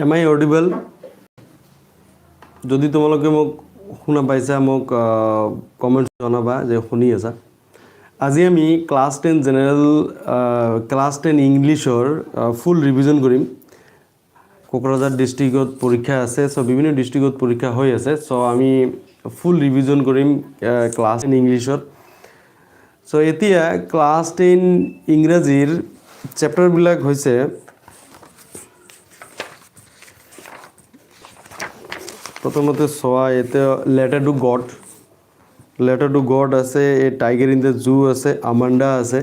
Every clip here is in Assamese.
Am I audible? যদি তোমালোকে মোক শুনা পাইছা মোক কমেন্ট জনাবা যে শুনি আছা আজি আমি ক্লাস 10 জেনারেল ক্লাস 10 ইংলিশৰ ফুল ৰিভিজন কৰিম কোকৰাঝাৰ ডিস্ট্ৰিক্টত পৰীক্ষা আছে সো বিভিন্ন ডিস্ট্ৰিক্টত পৰীক্ষা হৈ আছে সো আমি ফুল ৰিভিজন কৰিম ক্লাস 10 ইংলিশৰ সো এতিয়া ক্লাস 10 ইংৰাজীৰ চেপ্টাৰ বিলাক হৈছে প্রথমতে সোয়া এতে লেটার টু গড আছে a tiger in the zoo আছে আমান্ডা আছে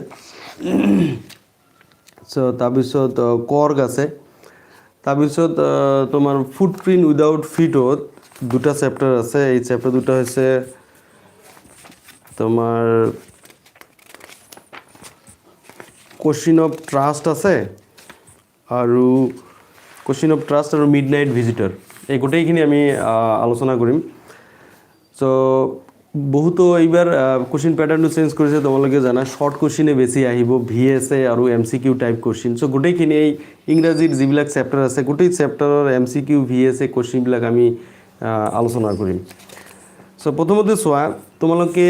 সো তাৰপিছত কৰ্গ আছে তাৰপিছত তোমাৰ ফুটপ্ৰিন্ট উইদাউট ফিটত দুটা চ্যাপ্টাৰ আছে এই চ্যাপ্টাৰ দুটা হৈছে তোমাৰ কোশ্চেন অফ ট্ৰাস্ট আছে আৰু কোশ্চেন অফ ট্ৰাস্ট আৰু মিডনাইট ভিজিটৰ এই গোটেইখিনি আমি আলোচনা কৰিম সো বহুতো এইবাৰ কোশ্চেন প্যাটাৰ্নটো চেঞ্জ কৰিছে তোমালোকে জানা শৰ্ট কোশ্চেনে বেছি আহিব ভিএসএ আৰু এমসিকিউ টাইপ কোশ্চেন সো গোটেইখিনি এই ইংৰাজীৰ যিবিলাক চেপ্টাৰ আছে গোটেই চেপ্টাৰৰ এমসিকিউ ভিএসএ কোশ্চেন বিলাক আমি আলোচনা কৰিম সো প্ৰথমতে সোয়া তোমালোকে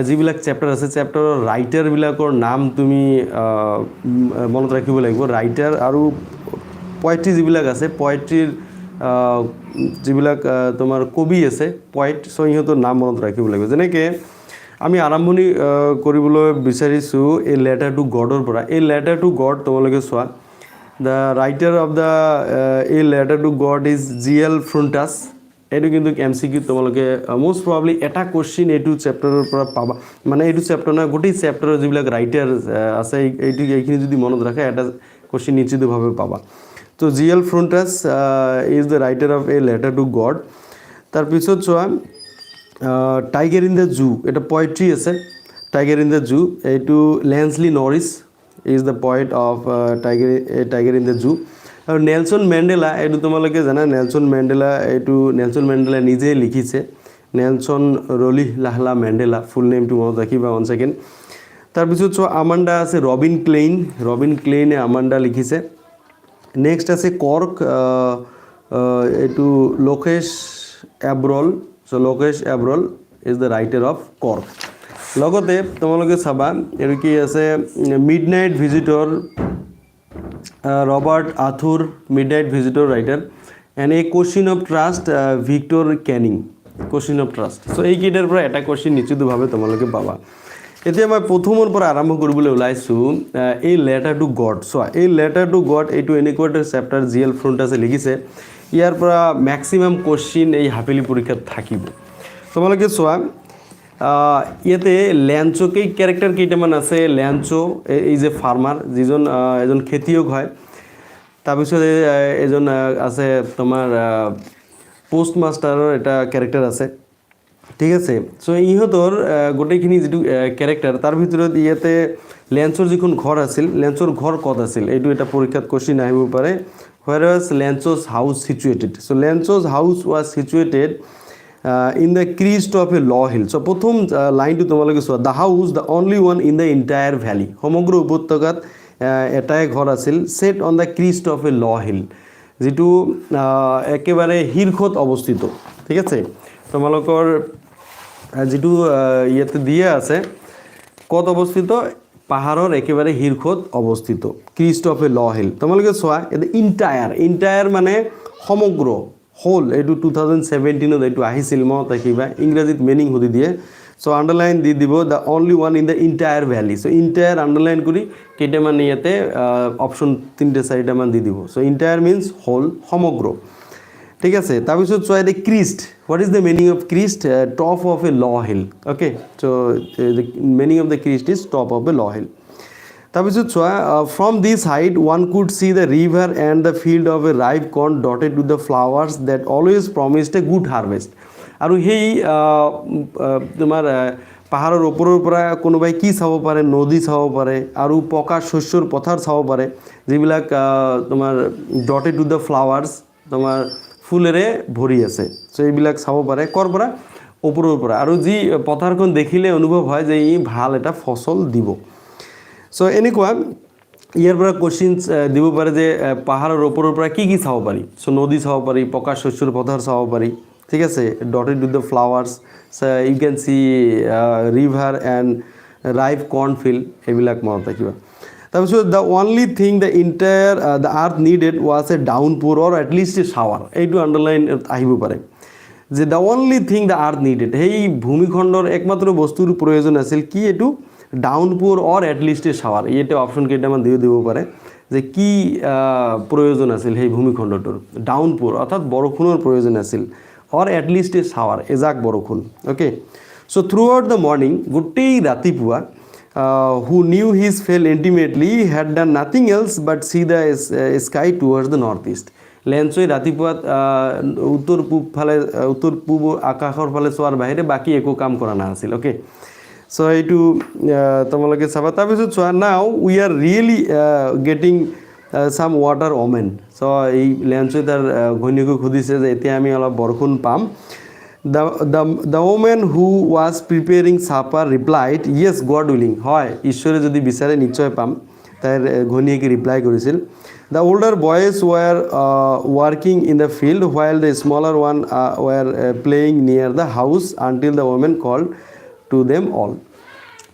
যিবিলাক চেপ্টাৰ আছে চেপ্টাৰৰ ৰাইটাৰ বিলাকৰ নাম তুমি মনত ৰাখিব লাগিব ৰাইটাৰ আৰু পোয়েট্ৰি যিবিলাক আছে পোয়েট্ৰিৰ যিবিলাক তোমাৰ কবি আছে পয়েট সো ইহঁতৰ নাম মনত ৰাখিব লাগিব যেনেকৈ আমি আৰম্ভণি কৰিবলৈ বিচাৰিছোঁ এই লেটাৰ টু গডৰ পৰা এই লেটাৰ টু গড তোমালোকে চোৱা দ্য ৰাইটাৰ অফ দ্য এই letter to God is G L Fuentes এইটো কিন্তু এমসিকিউ তোমালোকে মোষ্ট প্ৰবাবলি এটা কোশ্চেন এইটো চেপ্টাৰৰ পৰা পাবা মানে এইটো চেপ্টাৰ নহয় গোটেই চেপ্টাৰৰ যিবিলাক ৰাইটাৰ আছে এইখিনি যদি মনত ৰাখে এটা কোশ্চেন নিশ্চিতভাৱে পাবা So G.L. Frontas is the writer of a letter to God. তাৰপিছত চোৱা টাইগাৰ ইন দ্য জু এটা পোয়েট্ৰি আছে টাইগাৰ ইন দ্য জু এইটো Leslie Norris is the poet of tiger in the zoo আৰু নেলছন মেণ্ডেলা এইটো তোমালোকে জানা নেলছন মেণ্ডেলা নিজে লিখিছে নেলছন ৰলি লাহলা মেণ্ডেলা ফুল নেমটো মনত ৰাখিবা 1 সেকেন্ড তাৰপিছত চোৱা আমান্ডা আছে ৰবিন ক্লেইনে আমান্ডা লিখিছে নেক্সট আছে কর্ক এইটো Lokesh Abrol so Lokesh Abrol is the writer of Coorg লগতে তোমালোকে চাবা এর কি আছে midnight visitor Robert Arthur midnight visitor writer and a question of trust Victor Canning question of trust so এই কিটাৰ পৰা এটা কোশ্চেন নিশ্চিতভাৱে তোমালোকে পাবা এতিয়া মই প্ৰথমৰ পৰা আৰম্ভ কৰিবলৈ ওলাইছো এই লেটাৰ টু গড চোৱা এই লেটাৰ টু গড এইটো এনেকুৱাটা চেপ্টাৰ জিএল ফ্ৰণ্টাছে লিখিছে ইয়াৰ পৰা ম্যাক্সিমাম কোশ্চেন এই হাফেলি পৰীক্ষাত থাকিব তোমালোকে চোৱা ইয়াতে ল্যাঞ্চোকেই ক্যাৰেক্টাৰ কেইটামান আছে ল্যাঞ্চো এই যে ফাৰ্মাৰ যিজন এজন খেতিয়ক হয় তাৰপিছত এজন আছে তোমাৰ পোষ্ট মাষ্টাৰৰ এটা ক্যাৰেক্টাৰ আছে ঠিক আছে সো ইহঁতৰ গোটেইখিনি যেটো ক্যাৰেক্টাৰ তাৰ ভিতৰত ইয়াতে লেন্সৰ যিখন ঘৰ আছিল লেন্সৰ ঘৰ ক'ত আছিল এইটো এটা পৰীক্ষাত কোশ্চেন আহিব পাৰে where was Lenso's house situated so Lenso's house was situated in the crest of a law hill so প্ৰথম লাইনটো তোমালোকে চোৱা the house the only one in the entire valley সমগ্ৰ উপত্যকাত এটাই ঘৰ আছিল set on the crest of a law hill যেটো একেবাৰে শীৰ্ষত অৱস্থিত ঠিক আছে তোমালোকৰ যেটো ইয়াতে দিয়া আছে কত অৱস্থিত পাহাৰৰ একেবাৰে শীৰ্ষত অৱস্থিত ক্ৰিস্ট অফ এ ল হিল তোমালোকে চোৱা এটা ইন্টায়াৰ মানে সমগ্ৰ হোল এইটো 2017 ত এইটো আহিছিল মই দেখিবা ইংৰাজীত মিনিং হদি দিয়ে সো আন্ডাৰলাইন দি দিব the only one in the entire valley so entire underline কৰি কেইটামান ইয়াতে অপশন 3-4টা মান দি দিব সো ইন্টায়াৰ মিন্স হোল সমগ্ৰ ঠিক আছে তাৰপিছত চোৱা এটা ক্রিস্ট what is the meaning of crest top of a law hill okay so the meaning of the crest is top of a law hill তাৰপিছত চোৱা from this height one could see the river and the field of a ripe corn dotted with the flowers that always promised a good harvest আৰু হেই তোমাৰ পাহাৰৰ ওপৰৰ পৰা কোনোবাই কি চাব পাৰে নদী চাব পাৰে আৰু পকা শস্যৰ পথাৰ চাব পাৰে যিবিলাক তোমাৰ dotted with the flowers তোমাৰ ফুলেৰে ভৰি আছে সো এইবিলাক চাব পাৰে কৰ পৰা ওপৰৰ পৰা আৰু যি পথাৰখন দেখিলে অনুভৱ হয় যে ই ভাল এটা ফসল দিব সো এনেকুৱা ইয়াৰ পৰা কুৱেশ্যনছ দিব পাৰে যে পাহাৰৰ ওপৰৰ পৰা কি চাব পাৰি সো নদী চাব পাৰি পকা শস্যৰ পথাৰ চাব পাৰি ঠিক আছে dotted with the flowers U can C river and ৰাইভ Cornfield এইবিলাক মনত ৰাখিবা তাৰপিছত the only thing the ইণ্টায়াৰ the earth needed was a down পোৰ অৰ এটলিষ্ট এ শ্বাৱাৰ এইটো আণ্ডাৰলাইন আহিব পাৰে যে the only thing the earth needed সেই ভূমিখণ্ডৰ একমাত্ৰ বস্তুৰ প্ৰয়োজন আছিল কি এইটো ডাউনপুৰ অৰ এটলিষ্ট এ শ্বাৱাৰ এইটো অপশ্যন কেইটামান দিব পাৰে যে কি প্ৰয়োজন আছিল সেই ভূমিখণ্ডটোৰ ডাউনপুৰ অৰ্থাৎ বৰষুণৰ প্ৰয়োজন আছিল অৰ এটলিষ্ট এ শ্বাৱাৰ এজাক বৰষুণ okay so' through out the morning গোটেই ৰাতিপুৱা who knew his fate intimately had done nothing else but see the sky towards the northeast লেঞ্চই ৰাতিপুৱাত উত্তৰ পূব আকাশৰ ফালে চোৱাৰ বাহিৰে বাকী একো কাম কৰা নাছিল অ'কে চ' এইটো তোমালোকে চাবা তাৰপিছত চোৱা now we are really getting চাম ৱাটাৰ অমেন চ' এই লেঞ্চই তাৰ ঘৈণীয়েকক সুধিছে যে এতিয়া আমি অলপ বৰষুণ পাম The woman who was preparing supper replied, yes, God willing. হয় ঈশ্বৰে যদি বিচাৰে নিশ্চয় পাম তাইৰ ঘৈণীয়েকে ৰিপ্লাই কৰিছিল The older boys were working in the field while the smaller one were playing near the house until the woman called to them all.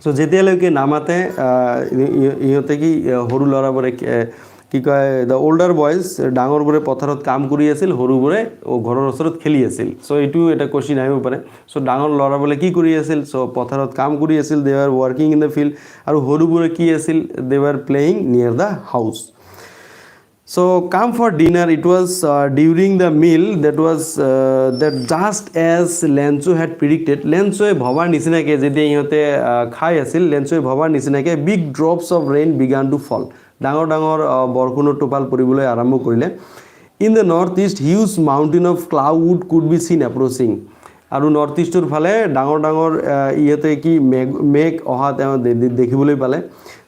So যেতিয়ালৈকে নামাতে ইহঁতে কি সৰু ল'ৰাবোৰে কি কয় দ্য ওল্ডাৰ বয়জ ডাঙৰবোৰে পথাৰত কাম কৰি আছিল সৰুবোৰে ঘৰৰ ওচৰত খেলি আছিল চ' এইটো এটা কুৱেশ্যন আহিব পাৰে চ' ডাঙৰ ল'ৰাবোৰে কি কৰি আছিল চ' পথাৰত কাম কৰি আছিল they are working in the field আৰু সৰুবোৰে কি আছিল they are playing near the house So come for dinner. It was during the meal that just as Lenzo had predicted. Lenzo bhabar nisinake jete ihote khai asil. Lenzo bhabar nisinake big drops of rain began to fall. Dangor borkhunor topal poribole arambho korile. In the northeast, huge mountain of cloud could be seen approaching. আৰু নৰ্থ ইষ্টৰ ফালে ডাঙৰ ইহঁতে কি মেঘ অহা তেওঁ দেখিবলৈ পালে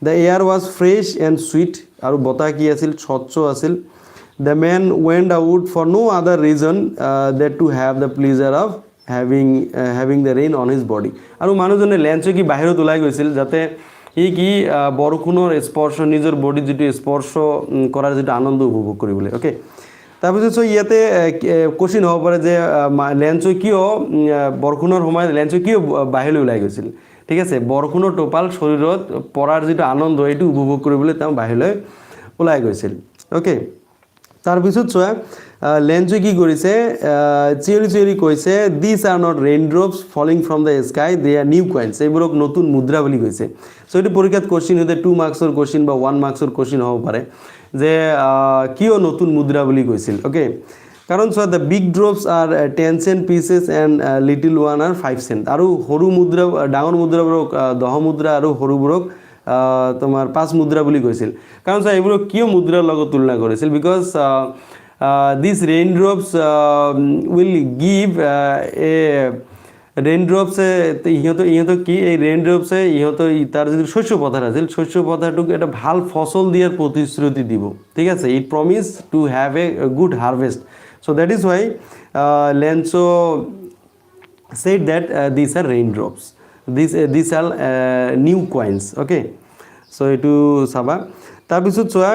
the air was fresh and sweet আৰু বতাহ কি আছিল স্বচ্ছ আছিল the man went out for no other reason than to have the pleasure of having the rain on his body আৰু মানুহজনে লেঞ্চে কি বাহিৰত ওলাই গৈছিল যাতে সি কি বৰষুণৰ স্পৰ্শ নিজৰ বডিত যিটো স্পৰ্শ কৰাৰ যিটো আনন্দ উপভোগ কৰিবলৈ অ'কে তাৰপিছত চ' ইয়াতে কুৱেশ্যন হ'ব পাৰে যে লেঞ্চই কিয় বৰষুণৰ সময়ত লেঞ্চই কিয় বাহিৰলৈ ওলাই গৈছিল ঠিক আছে বৰষুণৰ টোপাল শৰীৰত পৰাৰ যিটো আনন্দ এইটো উপভোগ কৰিবলৈ তেওঁ বাহিৰলৈ ওলাই গৈছিল অ'কে তাৰপিছত চোৱা লেঞ্চই কি কৰিছে চিঞৰি কৈছে these are not rain drops falling from the sky they are new coins এইবোৰক নতুন মুদ্ৰা বুলি কৈছে চ' এইটো পৰীক্ষাত কুৱেশ্যন হওঁতে 2 মাৰ্কছৰ কুৱেশ্যন বা 1 মাৰ্কছৰ কুৱেশ্যন হ'ব পাৰে যে কিয় নতুন মুদ্ৰা বুলি কৈছিল অ'কে কাৰণ চোৱা the big drops are 10 cent pieces and little one are 5 cent আৰু সৰু মুদ্ৰা ডাঙৰ মুদ্ৰাবোৰক 10 মুদ্ৰা আৰু সৰুবোৰক তোমাৰ 5 মুদ্ৰা বুলি কৈছিল কাৰণ চোৱা এইবোৰক কিয় মুদ্ৰাৰ লগত তুলনা কৰিছিল because these rain drops will give a rain ড্ৰপছে ইহঁতক কি এই ৰেইন ড্ৰপছে ইহঁতৰ তাৰ যিটো শস্য পথাৰ আছিল শস্য পথাৰটোক এটা ভাল ফচল দিয়াৰ প্ৰতিশ্ৰুতি দিব ঠিক আছে it promise to have a good harvest so' that is Y Lencho said that these are raindrops these are new coins okay so etu saba তাৰপিছত চোৱা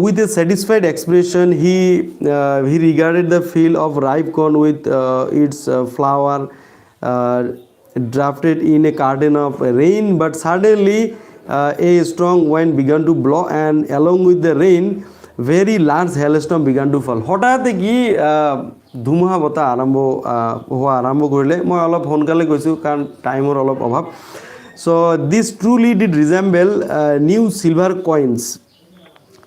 with a satisfied expression he regarded the field of ripe corn with its flower drafted in a curtain of rain but suddenly a strong wind began to blow and along with the rain very large hailstorm began to fall হঠাতে কি ধুমুহা বতাহ আৰম্ভ কৰিলে মই অলপ সোনকালে কৈছোঁ কাৰণ টাইমৰ অলপ অভাৱ so' these truly did resemble new silver coins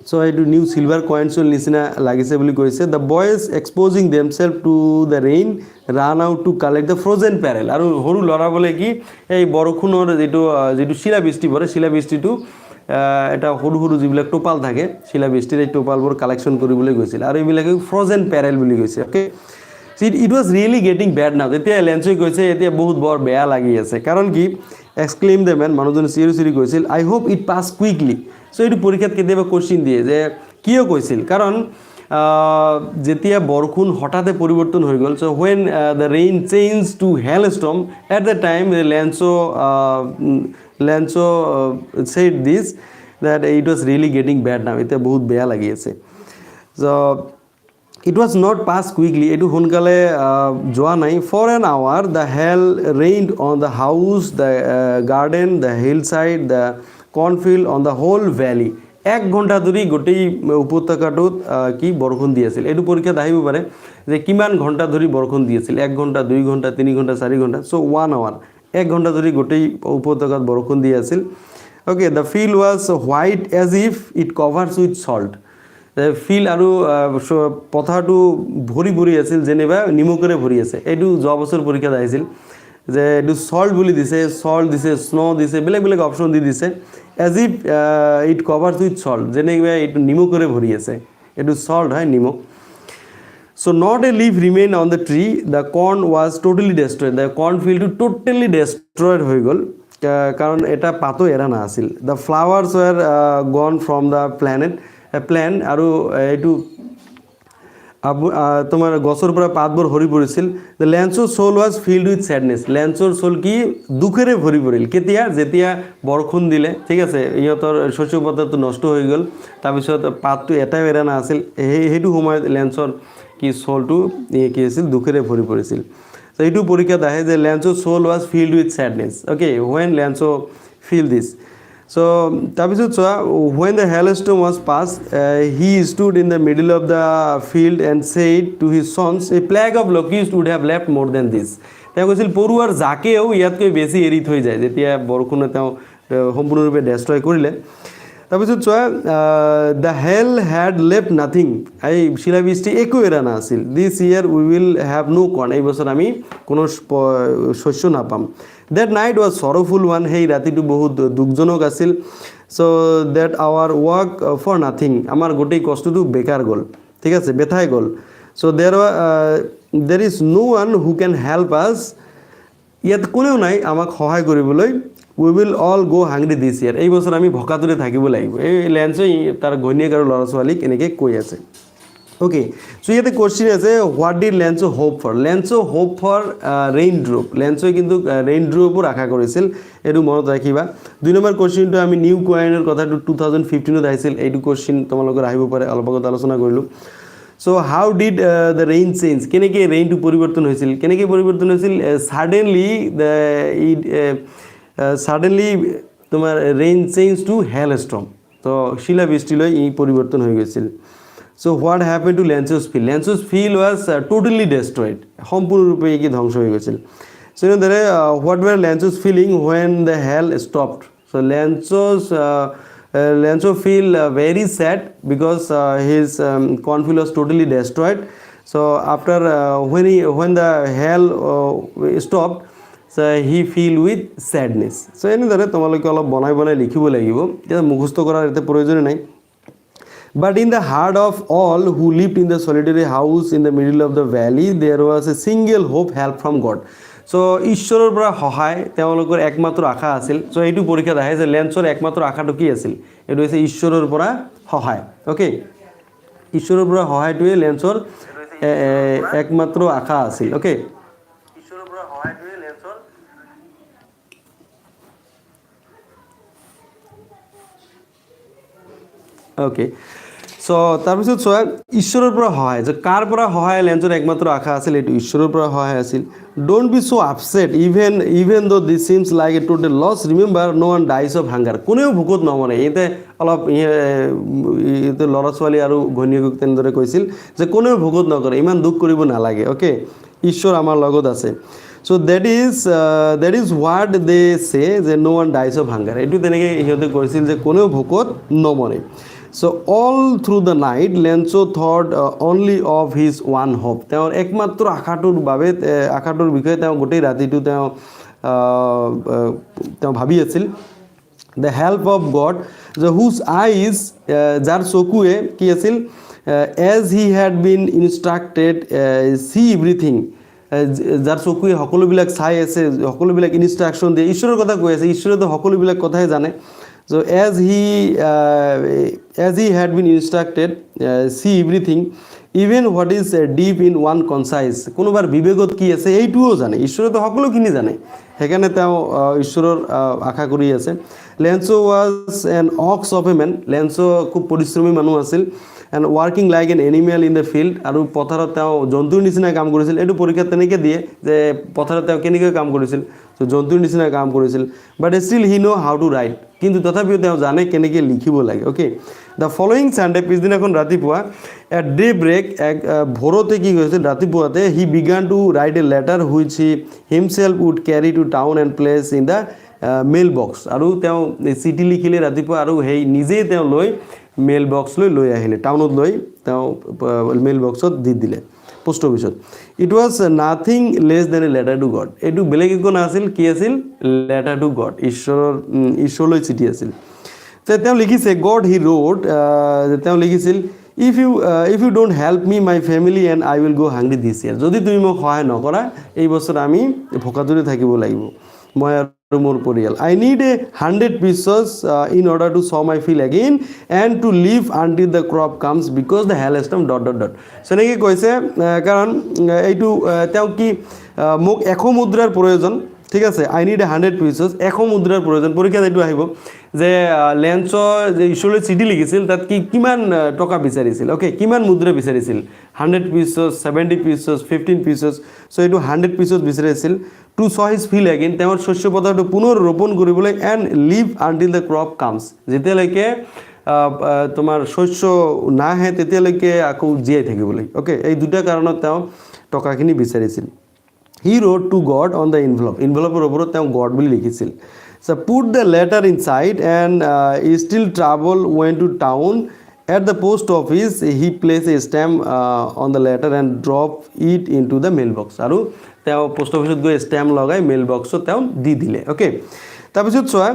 so' এইটো নিউ চিলভাৰ কইনছৰ নিচিনা লাগিছে বুলি কৈছে the boys exposing themselves to the rain ran out to collect the frozen pearls আৰু সৰু ল'ৰাবোৰে কি এই বৰষুণৰ যিটো শিলাবৃষ্টি পৰে শিলাবৃষ্টিটো এটা সৰু যিবিলাক টোপাল থাকে শিলাবৃষ্টিৰ এই টোপালবোৰ কালেকশ্যন কৰিবলৈ গৈছিল আৰু এইবিলাকে ফ্ৰজেন পেৰেল বুলি কৈছে okay it was really getting bed now তেতিয়া লেঞ্চই কৈছে এতিয়া বহুত বৰ বেয়া লাগি আছে কাৰণ কি এক্সক্লেইম দ্য মেন মানুহজনে চিঞৰি কৈছিল আই হোপ ইট পাছ কুইকলি চ' এইটো পৰীক্ষাত কেতিয়াবা কুৱেশ্যন দিয়ে যে কিয় কৈছিল কাৰণ যেতিয়া বৰষুণ হঠাতে পৰিৱৰ্তন হৈ গ'ল so' when the rain change to hail storm at the time Lencho said this that it was really getting bad now, এটা বহুত বেয়া লাগি আছে। So it was not passed quickly, etu honkale joa nai, for an hour the hail rained on the house, the garden, the hillside, the cornfield, on the whole valley। 1 ঘণ্টা ধৰি গোটেই উপত্যকাটোত কি বৰষুণ দি আছিল। এটো পৰীক্ষাত আহিব পাৰে যে কিমান ঘণ্টা ধৰি বৰষুণ দি আছিল, 1 ঘণ্টা 2 ঘণ্টা 3 ঘণ্টা 4 ঘণ্টা, সো 1 hour, 1 ঘণ্টা ধৰি গোটেই উপত্যকাত বৰষুণ দি আছিল। Okay, the field was white as if it covers with salt। Field আৰু পথাৰটো ভৰি ভৰি আছিল যেনিবা নিমখৰে ভৰি আছে। এইটো যোৱা বছৰ পৰীক্ষাত আহিছিল যে এইটো সল্ট বুলি দিছে, সল্ট দিছে, স্নো দিছে, বেলেগ বেলেগ অপশ্যন দি দিছে। As if it covers with salt, যেনেকৈ এইটো নিমখৰে ভৰি আছে, এইটো সল্ট হয়, নিমখ। So not a leaf remained on the tree, the corn was totally destroyed, the corn field totally destroyed হৈ গ'ল, কাৰণ এটা পাতো এৰা না আছিল। The flowers were gone from the plain, আৰু এইটো তোমাৰ গছৰ পৰা পাতবোৰ সৰি পৰিছিল। দ্য লেঞ্চৰ soul was filled with sadness, লেঞ্চৰ সোল কি দুখেৰে ভৰি পৰিল। কেতিয়া? যেতিয়া বৰষুণ দিলে, ঠিক আছে, ইহঁতৰ শস্য পথাৰটো নষ্ট হৈ গ'ল, তাৰপিছত পাতটো এটাও এৰা নাছিল, সেইটো সময়ত লেঞ্চৰ কি সোলটো কি আছিল, দুখেৰে ভৰি পৰিছিল। তো এইটো পৰীক্ষাত আহে যে লেঞ্চৰ soul was filled with sadness. Okay, when লেঞ্চৰ ফিল দিছ। So তাৰপিছত চোৱা, when the hailstorm was past, he stood in the middle of the field and said to his sons, a plague of locusts would have left more than this। তেওঁ কৈছিল পৰুৱাৰ জাকেও ইয়াতকৈ বেছি এৰি থৈ যায়, যেতিয়া বৰষুণে তেওঁ সম্পূৰ্ণৰূপে ডেষ্ট্ৰয় কৰিলে। তাৰপিছত চোৱা, the hail had left nothing, এই শিলাবৃষ্টি একো এৰা নাছিল। This year we will have no corn, এই বছৰ আমি কোনো শস্য নাপাম। That night was sorrowful one, সেই ৰাতিটো বহুত দুখজনক আছিল। So that our work for nothing, আমাৰ গোটেই কষ্টটো বেকাৰ গ'ল, ঠিক আছে, বেথাই গ'ল। So there is no one who can help us, ইয়াত কোনেও নাই আমাক সহায় কৰিবলৈ। We will all go hungry this year, এই বছৰ আমি ভোকাতুৰে থাকিব লাগিব। এই লেঞ্চে তাৰ ঘৈণীয়েক আৰু ল'ৰা ছোৱালীক এনেকৈ কৈ আছে। Okay, so ইয়াতে কোশ্চিন আছে, what did Lencho hope for? Lencho hope for rain drop, লেঞ্চোই কিন্তু ৰেইন ড্ৰপৰ আশা কৰিছিল, এইটো মনত ৰাখিবা। 2 নম্বৰ কোশ্চিনটো আমি নিউ কইনৰ কথাটো 2015ত আহিছিল, এইটো কোশ্চিন তোমালোকৰ আহিব পাৰে, অলপ আগত আলোচনা কৰিলোঁ। So' how did the rain change, কেনেকৈ ৰেইনটো পৰিৱৰ্তন হৈছিল, কেনেকৈ পৰিৱৰ্তন হৈছিল? ছাডেনলি তোমাৰ rain change to hail storm, তো শিলাবৃষ্টিলৈ ই পৰিৱৰ্তন হৈ গৈছিল। So what happened to Lance's field? Lance's field was totally destroyed, সম্পূৰ্ণৰূপে কি ধ্বংস হৈ গৈছিল। So what were Lance's feeling when the hail stopped? So Lance's feel very sad because his cornfield was totally destroyed. So after when the hail stopped, so he feel with sadness. So এনেদৰে তোমালোকে অলপ বনাই বনাই লিখিব লাগিব, এতিয়া মুখস্থ কৰাৰ এতিয়া প্ৰয়োজন নাই। But in the heart of all who lived in the solitary house in the middle of the valley, there was a single hope, help from God. So ঈশ্বৰৰ পৰা সহায় তেওঁলোকৰ একমাত্ৰ আশা আছিল। So এইটো পৰীক্ষাত আহে যে লেঞ্চৰ একমাত্ৰ আশাটো কি আছিল? এইটো হৈছে ঈশ্বৰৰ পৰা সহায়। অ'কে, ঈশ্বৰৰ পৰা সহায়টোৱে লেঞ্চৰ একমাত্ৰ আশা আছিল। অ'কে, ঈশ্বৰৰ পৰা সহায়টোৱে লেঞ্চৰ অ'কে। চ' তাৰপিছত চোৱা, ঈশ্বৰৰ পৰা সহায়, যে কাৰ পৰা সহায় লেঞ্চৰ একমাত্ৰ আশা আছিল? এইটো ঈশ্বৰৰ পৰা সহায় আছিল। Don't be so' upset even though' this seems like a total loss, remember no' one dies of hunger, কোনেও ভোকত নমৰে। ইয়াতে অলপ ল'ৰা ছোৱালী আৰু ঘৈণীয়েকক তেনেদৰে কৈছিল যে কোনেও ভোকত নকৰে, ইমান দুখ কৰিব নালাগে। অ'কে, ঈশ্বৰ আমাৰ লগত আছে। চ' দেট ইজ হোৱাট দে চে, যে ন' ওৱান ডাইজ অফ হাংগাৰ, এইটো তেনেকৈ সিহঁতে কৈছিল যে কোনেও ভোকত নমৰে। So all through the night, Lenzo thought only of his one hope, তেওঁৰ একমাত্ৰ আশাটোৰ বাবে, আশাটোৰ বিষয়ে তেওঁ গোটেই ৰাতিটো তেওঁ ভাবি আছিল। The help of God, the whose eyes, যাৰ চকুৱে কি আছিল? As he had been instructed, see everything, যাৰ চকুৱে সকলোবিলাক চাই আছে, সকলোবিলাক ইনষ্ট্ৰাকশ্যন দিয়ে, ঈশ্বৰৰ কথা কৈ আছে, ঈশ্বৰেতো সকলোবিলাক কথাই জানে। So as he had been instructed, see everything, even what is deep in one conscience, কোনোবাৰ বিবেকত কি আছে এইটোও জানে, ঈশ্বৰে তো সকলোখিনি জানে। সেইকাৰণে তেওঁ ঈশ্বৰৰ আশা কৰি আছে Lencho was an ox of a man Lencho খুব পৰিশ্ৰমী মানুহ আছিল and working like an animal in the field আৰু পথাৰত তেওঁ জন্তুৰ নিচিনা কাম কৰিছিল এইটো পৰীক্ষাত তেনেকৈ দিয়ে যে পথাৰত তেওঁ কেনেকৈ কাম কৰিছিল ত' জন্তুৰ নিচিনা কাম কৰিছিল but still he know' how to write কিন্তু তথাপিও তেওঁ জানে কেনেকৈ লিখিব লাগে অ'কে দ্য ফলোয়িং ছানডে পিছদিনাখন ৰাতিপুৱা এট ডে ব্ৰেক এক ভোৰতে কি কৰিছিল ৰাতিপুৱাতে he began to write a letter which he himself would carry to town and place in the mail box আৰু তেওঁ চিঠি লিখিলে ৰাতিপুৱা আৰু সেই নিজেই তেওঁ মেইল বক্স লৈ আহিলে টাউনত লৈ তেওঁ মেইল বক্সত দি দিলে পোষ্ট অফিচত it was nothing less than a letter to God এইটো বেলেগ একো নাছিল কি আছিল লেটাৰ টু গড ঈশ্বৰলৈ চিঠি আছিল তেওঁ লিখিছে গড হি ৰোড তেওঁ লিখিছিল if you don't help me my family and I will go' hungry দিছ ইয়াৰ যদি তুমি মোক সহায় নকৰা এই বছৰ আমি ভোকাতুৰে থাকিব লাগিব মই আৰু মোৰ পৰিয়াল I need a 100 pieces in order to sow' my field again and to live until the crop comes because the hailstorm that তেনেকৈ কৈছে কাৰণ এইটো তেওঁ কি মোক 100 মুদ্ৰাৰ প্ৰয়োজন ঠিক আছে আই নিড এ 100 pieces 100 মুদ্ৰাৰ প্ৰয়োজন পৰীক্ষাত এইটো আহিব যে লেঞ্চৰ যে ঈশ্বৰলৈ চিঠি লিখিছিল তাত কিমান টকা বিচাৰিছিল অ'কে কিমান মুদ্ৰা বিচাৰিছিল 100 pieces 70 pieces 15 pieces চ' এইটো 100 pieces বিচাৰিছিল to sow' his field again তেওঁৰ শস্য পথাৰটো পুনৰ ৰোপণ কৰিবলৈ and live until the crop comes যেতিয়ালৈকে তোমাৰ শস্য নাহে তেতিয়ালৈকে আকৌ জীয়াই থাকিবলৈ অ'কে এই দুটা কাৰণত তেওঁ টকাখিনি বিচাৰিছিল he wrote to God on the ইনভেলপৰ ওপৰত তেওঁ গড বুলি লিখিছিল So put the letter inside and still travel went to town at the post office he placed a stamp on the letter and drop it into the mailbox আৰু তেওঁ পোষ্ট অফিচত গৈ ষ্টেম্প লগাই মেইল বক্সত তেওঁ দি দিলে অ'কে তাৰপিছত চোৱা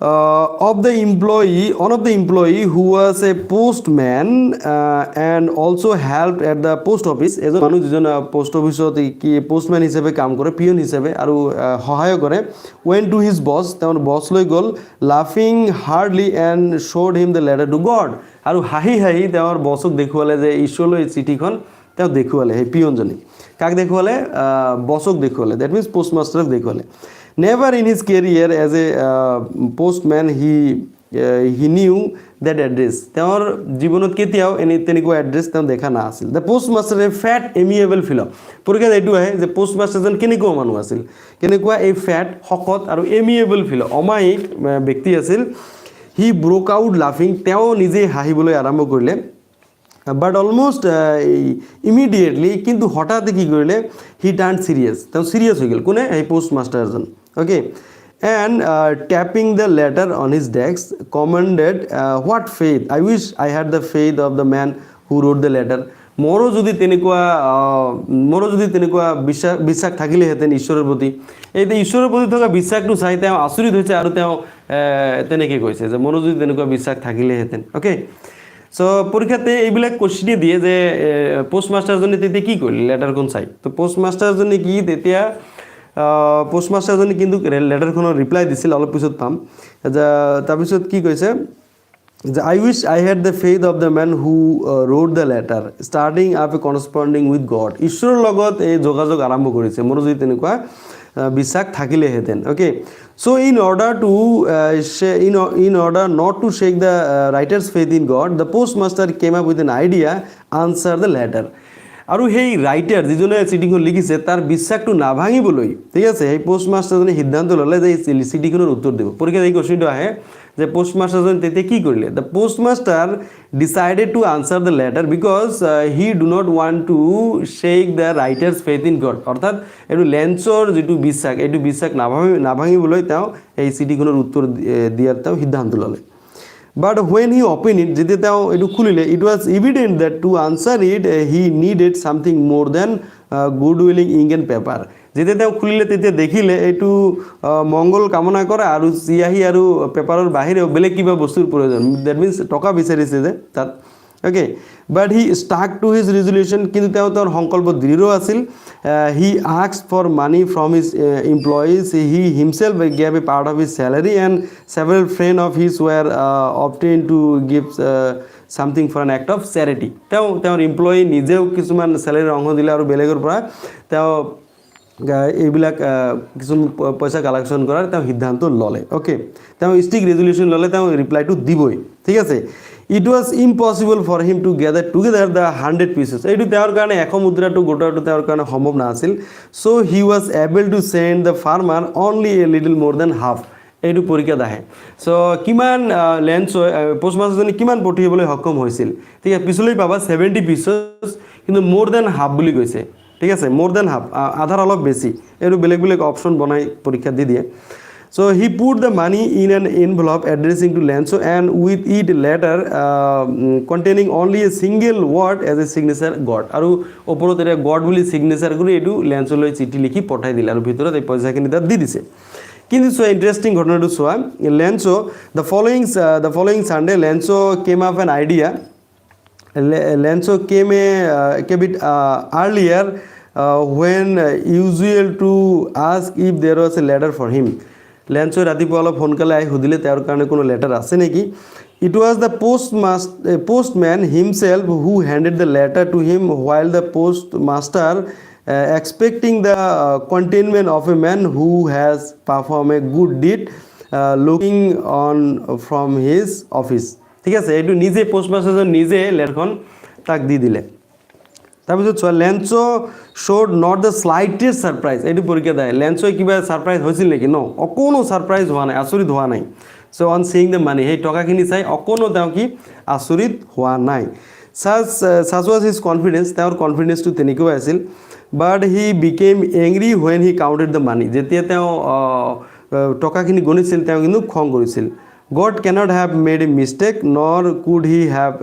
of the employee one of the employee who was a postman and also helped at the post office এজন মানুহ যিজন পোষ্ট অফিচত কি পোষ্টম্যান হিচাপে কাম কৰে পিয়ন হিচাপে আৰু সহায় কৰে went to his boss তেওঁৰ বছ লৈ গ'ল laughing hardly and showed him the letter to God আৰু হাঁহি তেওঁৰ বছক দেখুৱালে যে ঈশ্বৰলৈ চিঠিখন তেওঁ দেখুৱালে সেই পিয়নজনী কাক দেখুৱালে বছক দেখুৱালে দ্যাট মিন্স পোষ্টমাষ্টাৰক দেখুৱালে Never in his career as a postman he knew that address. তেওঁৰ জীৱনত কেতিয়াও তেনেকুৱা এড্ৰেছ তেওঁ দেখা নাছিল the postmaster a fat amiable fellow' পৰীক্ষাত এইটো আহে যে পোষ্টমাষ্টাৰজন কেনেকুৱা মানুহ আছিল কেনেকুৱা এই ফেট শকত আৰু এমিয়েবল ফিল' অমায়িক ব্যক্তি আছিল হি ব্ৰক আউট লাফিং তেওঁ নিজেই হাঁহিবলৈ আৰম্ভ কৰিলে বাট অলমষ্ট ইমিডিয়েটলি কিন্তু হঠাতে কি কৰিলে হি টাৰ্ণ চিৰিয়াছ তেওঁ চিৰিয়াছ হৈ গ'ল কোনে এই পোষ্টমাষ্টাৰজন okay and tapping the letter on his desk commented what faith I wish I had the faith of the man who wrote the letter মোৰো যদি তেনেকুৱা বিশ্বাস থাকিলেহেঁতেন ঈশ্বৰৰ প্ৰতি এই ঈশ্বৰৰ প্ৰতি থকা বিশ্বাসটো চাই তেওঁ আচৰিত হৈছে আৰু তেওঁ তেনেকৈ কৈছে যে মোৰো যদি তেনেকুৱা বিশ্বাস থাকিলেহেঁতেন অ'কে চ' পৰীক্ষাতে এইবিলাক কুৱেশ্যনে দিয়ে যে পোষ্টমাষ্টাৰজনে তেতিয়া কি কৰিলে লেটাৰখন চাই তো পোষ্টমাষ্টাৰজনে কি তেতিয়া পোষ্টমাষ্টাৰজনে কিন্তু লেটাৰখনৰ ৰিপ্লাই দিছিল অলপ পিছত পাম তাৰপিছত কি কৈছে যে I wish I had the faith of the man who wrote the letter starting up a corresponding with God ঈশ্বৰৰ লগত এই যোগাযোগ আৰম্ভ কৰিছে মোৰো যদি তেনেকুৱা বিশ্বাস থাকিলেহেঁতেন okay so' in order not to shake the writer's faith in God the postmaster came up with an idea answer the letter আৰু সেই ৰাইটাৰ যিজনে চিঠিখন লিখিছে তাৰ বিশ্বাসটো নাভাঙিবলৈ ঠিক আছে সেই পোষ্টমাষ্টাৰজনে সিদ্ধান্ত ল'লে যে এই চিঠিখনৰ উত্তৰ দিব পৰীক্ষাত এই কুৱেশ্যনটো আহে যে পোষ্টমাষ্টাৰজনে তেতিয়া কি কৰিলে the postmaster decided to answer the letter because he do not want to shake the writer's faith in God অৰ্থাৎ এইটো লেঞ্চৰ যিটো বিশ্বাস এইটো বিশ্বাস নাভাঙিবলৈ তেওঁ এই চিঠিখনৰ উত্তৰ দিয়াৰ তেওঁ সিদ্ধান্ত ল'লে But when he opened it, যেতিয়া তেওঁ এইটো খুলিলে it was evident that to answer it he needed something more than good willing ink and paper. যেতিয়া তেওঁ খুলিলে তেতিয়া দেখিলে এইটো মংগল কামনা কৰা আৰু চিয়াহী আৰু পেপাৰৰ বাহিৰেও বেলেগ কিবা বস্তুৰ প্ৰয়োজন দ্যাট মিন্স টকা বিচাৰিছে যে তাত okay but he stuck to his resolution কিন্তু তেওঁ তেওঁৰ সংকল্প দৃঢ় আছিল he asked for money from his employees he himself gave a part of his salary and several friend of his were obtain to give something for an act of charity তেওঁৰ এমপ্লয়ি নিজেও কিছুমান চেলাৰীৰ অংশ দিলে আৰু বেলেগৰ পৰা তেওঁ এইবিলাক কিছু পইচা কালেকশ্যন কৰাৰ তেওঁ সিদ্ধান্ত ল'লে অ'কে তেওঁ ষ্টিক ৰেজলিউশ্যন ল'লে তেওঁ ৰিপ্লাইটো দিবই ঠিক আছে it was impossible for him to gather together the 100 pieces এইটো তেওঁৰ কাৰণে 100 মুদ্ৰাটো গোটোৱাটো তেওঁৰ কাৰণে সম্ভৱ নাছিল so' he was able to send the farmer only a little more than half এইটো পৰীক্ষাত আহে চ' কিমান লেঞ্চ পোষ্টমাষ্টাৰজনে কিমান পঠিয়াবলৈ সক্ষম হৈছিল ঠিক আছে পিছলৈ পাবা 70 পিচেছ কিন্তু মোৰ দেন হাফ বুলি কৈছে ঠিক আছে মোৰ দেন হাফ আধাৰ অলপ বেছি এইটো বেলেগ বেলেগ অপশ্যন বনাই পৰীক্ষা দি দিয়ে so' he put the money in an envelope addressing to Lencho and with it letter containing only a single word as a signature God আৰু ওপৰত এতিয়া গড বুলি ছিগনেচাৰ কৰি এইটো লেঞ্চলৈ চিঠি লিখি পঠাই দিলে আৰু ভিতৰত এই পইচাখিনি তাত দি দিছে কিন্তু চোৱা ইণ্টাৰেষ্টিং ঘটনাটো চোৱা Lencho the following Sunday Lencho came up an idea Lenzo came a bit earlier when usual to ask if there was a letter for him. Lenzo ৰাতিপুৱা অলপ সোনকালে আহি সুধিলে তেওঁৰ কাৰণে কোনো লেটাৰ আছে নেকি It was the postman himself who handed the letter to him while the postmaster expecting the contentment of a man who has performed a good deed looking on from his office. ঠিক আছে এইটো নিজে পোষ্টমাষ্টাৰজন নিজে লেটাৰখন তাক দি দিলে তাৰপিছত চোৱা লেঞ্চো শ্ব'ড নট দ্য স্লাইটেষ্ট ছাৰপ্ৰাইজ এইটো পৰীক্ষা দিয়ে লেঞ্চোই কিবা ছাৰপ্ৰাইজ হৈছিল নেকি ন অকণো ছাৰপ্ৰাইজ হোৱা নাই আচৰিত হোৱা নাই চ' অন চিইং দ্য মানি সেই টকাখিনি চাই অকণো তেওঁ কি আচৰিত হোৱা নাই চাচ ৱাজ হিজ কনফিডেঞ্চ তেওঁৰ কনফিডেঞ্চটো তেনেকৈ আছিল but he became angry when he counted the money যেতিয়া তেওঁ টকাখিনি গণিছিল তেওঁ কিন্তু খং কৰিছিল God cannot have made a mistake, nor could he have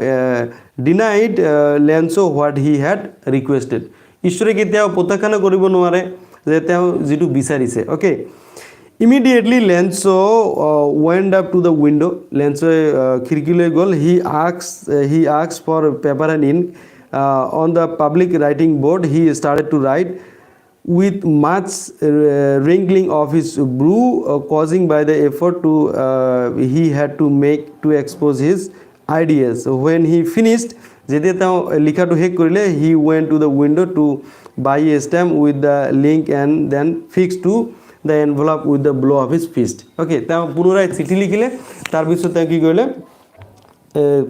denied Lenzo what he had requested. ঈশ্বৰে কেতিয়াও প্ৰত্যাখ্যান কৰিব নোৱাৰে যে তেওঁ যিটো বিচাৰিছে okay immediately Lencho went up to the window' লেঞ্চোৱে খিৰিকীলৈ গ'ল he asks for paper and ink on the public writing board he started to write with much wrinkling of his brow causing by the effort to he had to make to expose his ideas when he finished যেতিয়া তেওঁ লিখাটো শেষ কৰিলে he went to the window to buy a stamp with the link and then fixed to the envelope with the blow of his fist okay তেওঁ পুনৰাই চিঠি লিখিলে তাৰপিছত তেওঁ কি কৰিলে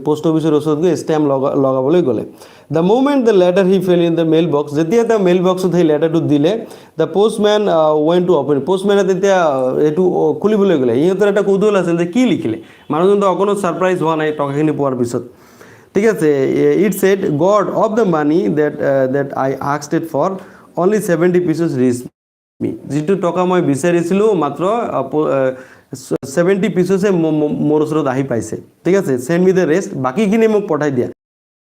পোষ্ট অফিচৰ ওচৰত গৈ ষ্টেম্প লগাবলৈ গ'লে the moment the letter he fell in the mail box যেতিয়া তেওঁ মেইল বক্সত সেই লেটাৰটো দিলে the postmen went to open পোষ্টমেনে তেতিয়া এইটো খুলিবলৈ গ'লে ইহঁতৰ এটা কৌতূহল আছিল যে কি লিখিলে মানুহজনটো অকণো ছাৰপ্ৰাইজ হোৱা নাই টকাখিনি পোৱাৰ পিছত ঠিক আছে it said God of the money that I asked for only 70 pieces reach me যিটো টকা মই বিচাৰিছিলোঁ মাত্ৰ 70 পিচেছে মোৰ ওচৰত আহি পাইছে ঠিক আছে চেণ্ড মি দ্য ৰেষ্ট বাকীখিনি মোক পঠাই দিয়া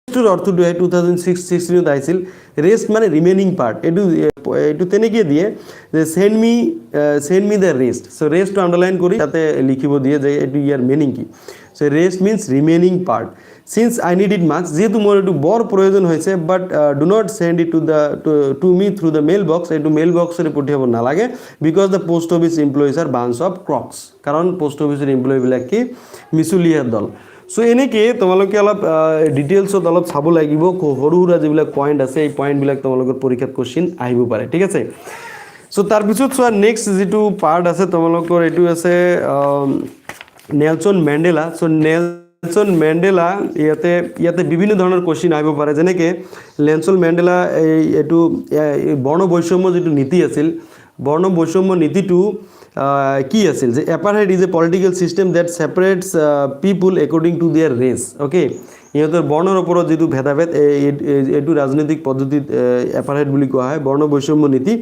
এইটোৰ অৰ্থটো 2016 আহিছিল ৰেষ্ট মানে ৰিমেইনিং পাৰ্ট এইটো তেনেকৈ দিয়ে যে send me the rest so' ৰেষ্টটো আণ্ডাৰলাইন কৰি তাতে লিখিব দিয়ে যে এইটো ইয়াৰ মিনিং কি so' rest means remaining part since I need it much যেহেতু মোৰ এইটো বৰ প্ৰয়োজন হৈছে but do not send it to me through the mail box এইটো মেইল বক্সৰে পঠিয়াব নালাগে because the post office employees are bunch of crooks কাৰণ পোষ্ট অফিচৰ এমপ্লয়ীবিলাক কি মিচুলীয়া দল চ' এনেকৈ তোমালোকে অলপ ডিটেইলছত অলপ চাব লাগিব সৰু সুৰা যিবিলাক পইণ্ট আছে এই পইণ্টবিলাক তোমালোকৰ পৰীক্ষাত কুৱেশ্যন আহিব পাৰে ঠিক আছে চ' তাৰপিছত চোৱা নেক্সট যিটো পাৰ্ট আছে তোমালোকৰ এইটো আছে নেলছন মেণ্ডেলা চ' নেলছন মেণ্ডেলা ইয়াতে বিভিন্ন ধৰণৰ কুৱেশ্যন আহিব পাৰে যেনেকৈ নেলছন মেণ্ডেলা এইটো বৰ্ণ বৈষম্য যিটো নীতি আছিল বৰ্ণ বৈষম্য নীতিটো কি আছিল যে apartheid is a political system that separates people according to their race okay ইহঁতৰ বৰ্ণৰ ওপৰত যিটো ভেদাভেদ এইটো ৰাজনৈতিক পদ্ধতিত এপাৰহেড বুলি কোৱা হয় বৰ্ণ বৈষম্য নীতি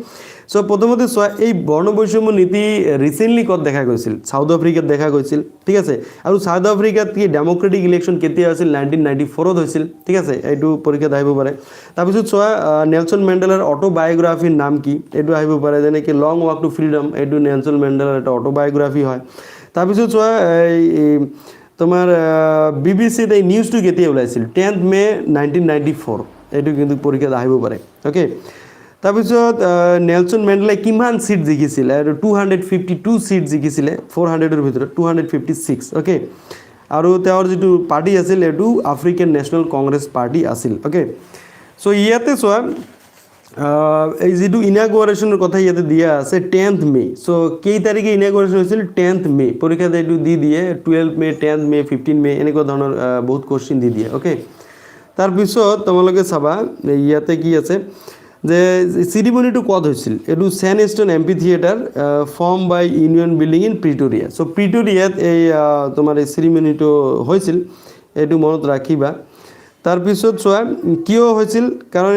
চ' প্ৰথমতে চোৱা এই বৰ্ণ বৈষম্য নীতি ৰিচেণ্টলি ক'ত দেখা গৈছিল চাউথ আফ্ৰিকাত দেখা গৈছিল ঠিক আছে আৰু চাউথ আফ্ৰিকাত কি ডেম'ক্ৰেটিক ইলেকশ্যন কেতিয়া হৈছিল 1994ত হৈছিল ঠিক আছে এইটো পৰীক্ষাত আহিব পাৰে তাৰপিছত চোৱা নেলছন মেণ্ডেলাৰ অটোবায়োগ্ৰাফিৰ নাম কি এইটো আহিব পাৰে যেনেকৈ লং ৱাক টু ফ্ৰীডম এইটো নেলছন মেণ্ডেলাৰ এটা অটোবায়োগ্ৰাফি হয় তাৰপিছত চোৱা তোমাৰ বিবিচিত এই নিউজটো কেতিয়া ওলাইছিল 10th May 1994 এইটো কিন্তু পৰীক্ষাত আহিব পাৰে অ'কে তাৰপিছত নেলছন মেণ্ডেলাই কিমান ছিট জিকিছিল আৰু 252 ছিট জিকিছিলে 400ৰ ভিতৰত 256 অ'কে আৰু তেওঁৰ যিটো পাৰ্টি আছিল এইটো আফ্ৰিকান নেশ্যনেল কংগ্ৰেছ পাৰ্টি আছিল অ'কে চ' ইয়াতে চোৱা এই যেটো ইনাগুরেশনের কথা ইয়াতে দিয়া আছে 10th মে সো কেই তারিখে ইনাগুরেশন হয়েছিল 10th মে পরীক্ষাতে একটু দি দিয়ে 12 মে 10th মে 15 মে এনেকুৱা ধৰণৰ বহুত কোশ্চিন দি দিয়ে ওকে তাৰপিছত তোমালোকে চাবা ইয়াতে কি আছে যে সিরিমনিটো কত হয়েছিল at the sandstone amphitheatre formed by Union Building in Pretoria so প্রিটোরিয়াত এই তোমার এই সিরিমনিটো হয়েছিল এটু মনত রাখিবা তাৰপিছত চোৱা কিয় হৈছিল কাৰণ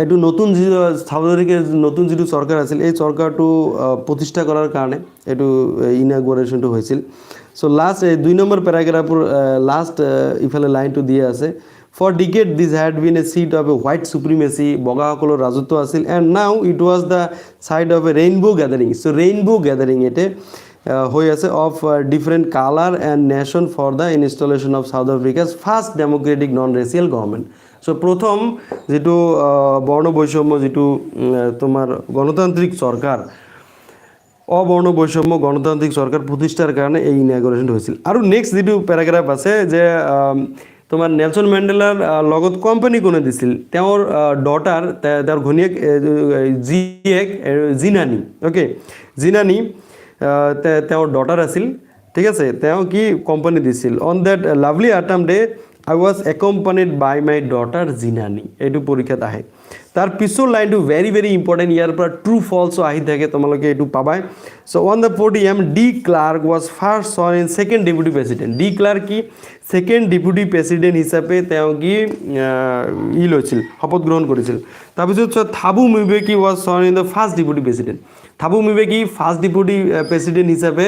এইটো নতুন যি সাউথ আফ্ৰিকাৰ নতুন যিটো চৰকাৰ আছিল এই চৰকাৰটো প্ৰতিষ্ঠা কৰাৰ কাৰণে এইটো ইনাগুৰেশ্যনটো হৈছিল সো লাষ্ট 2 নম্বৰ প্যাৰাগ্ৰাফৰ লাষ্ট ইফালে লাইনটো দিয়া আছে for decade this had been a seat of a white supremacy বগাসকলৰ ৰাজত্ব আছিল and now it was the site of a rainbow gathering so rainbow gathering এতে হয়ে আছে of different colour and nation for the installation of South Africa's first democratic non racial government so প্রথম যেটো বর্ণ বৈষম্য যেটো তোমার গণতান্ত্রিক সরকার অবর্ণ বৈষম্য গণতান্ত্রিক সরকার প্রতিষ্ঠার কারণে এই ইনাগুরেশনটা হয়েছিল আর নেক্সট যেটো প্যারাগ্রাফ আছে যে তোমার নেলসন ম্যান্ডেলার লগত কোম্পানি কোনে দিছিল তেওঁৰ ডটাৰ তাৰ ঘনিয়েক জিয়েক জিনানি ওকে জিনানি তেওঁৰ ডটার আছিল ঠিক আছে তেওঁ কি কোম্পানি দিছিল on that lovely autumn day I was accompanied by my daughter Zenani এইটো পরীক্ষাত আহে তার পিছৰ লাইনটো ভেৰি ভেৰি ইম্পৰ্টেন্ট ইয়াৰ পৰা ট্রু ফলস আহি থাকে তোমালোকে এইটো পাবাই so on the podium De Klerk was first sworn in second deputy president De Klerk কি সেকেন্ড ডেপুটি প্রেসিডেন্ট হিসাবে তেওঁ কি লৈছিল শপত গ্রহণ কৰিছিল তাৰপিছত Thabo Mbeki was sworn in the first deputy president Thabo Mbeki first deputy president হিসাবে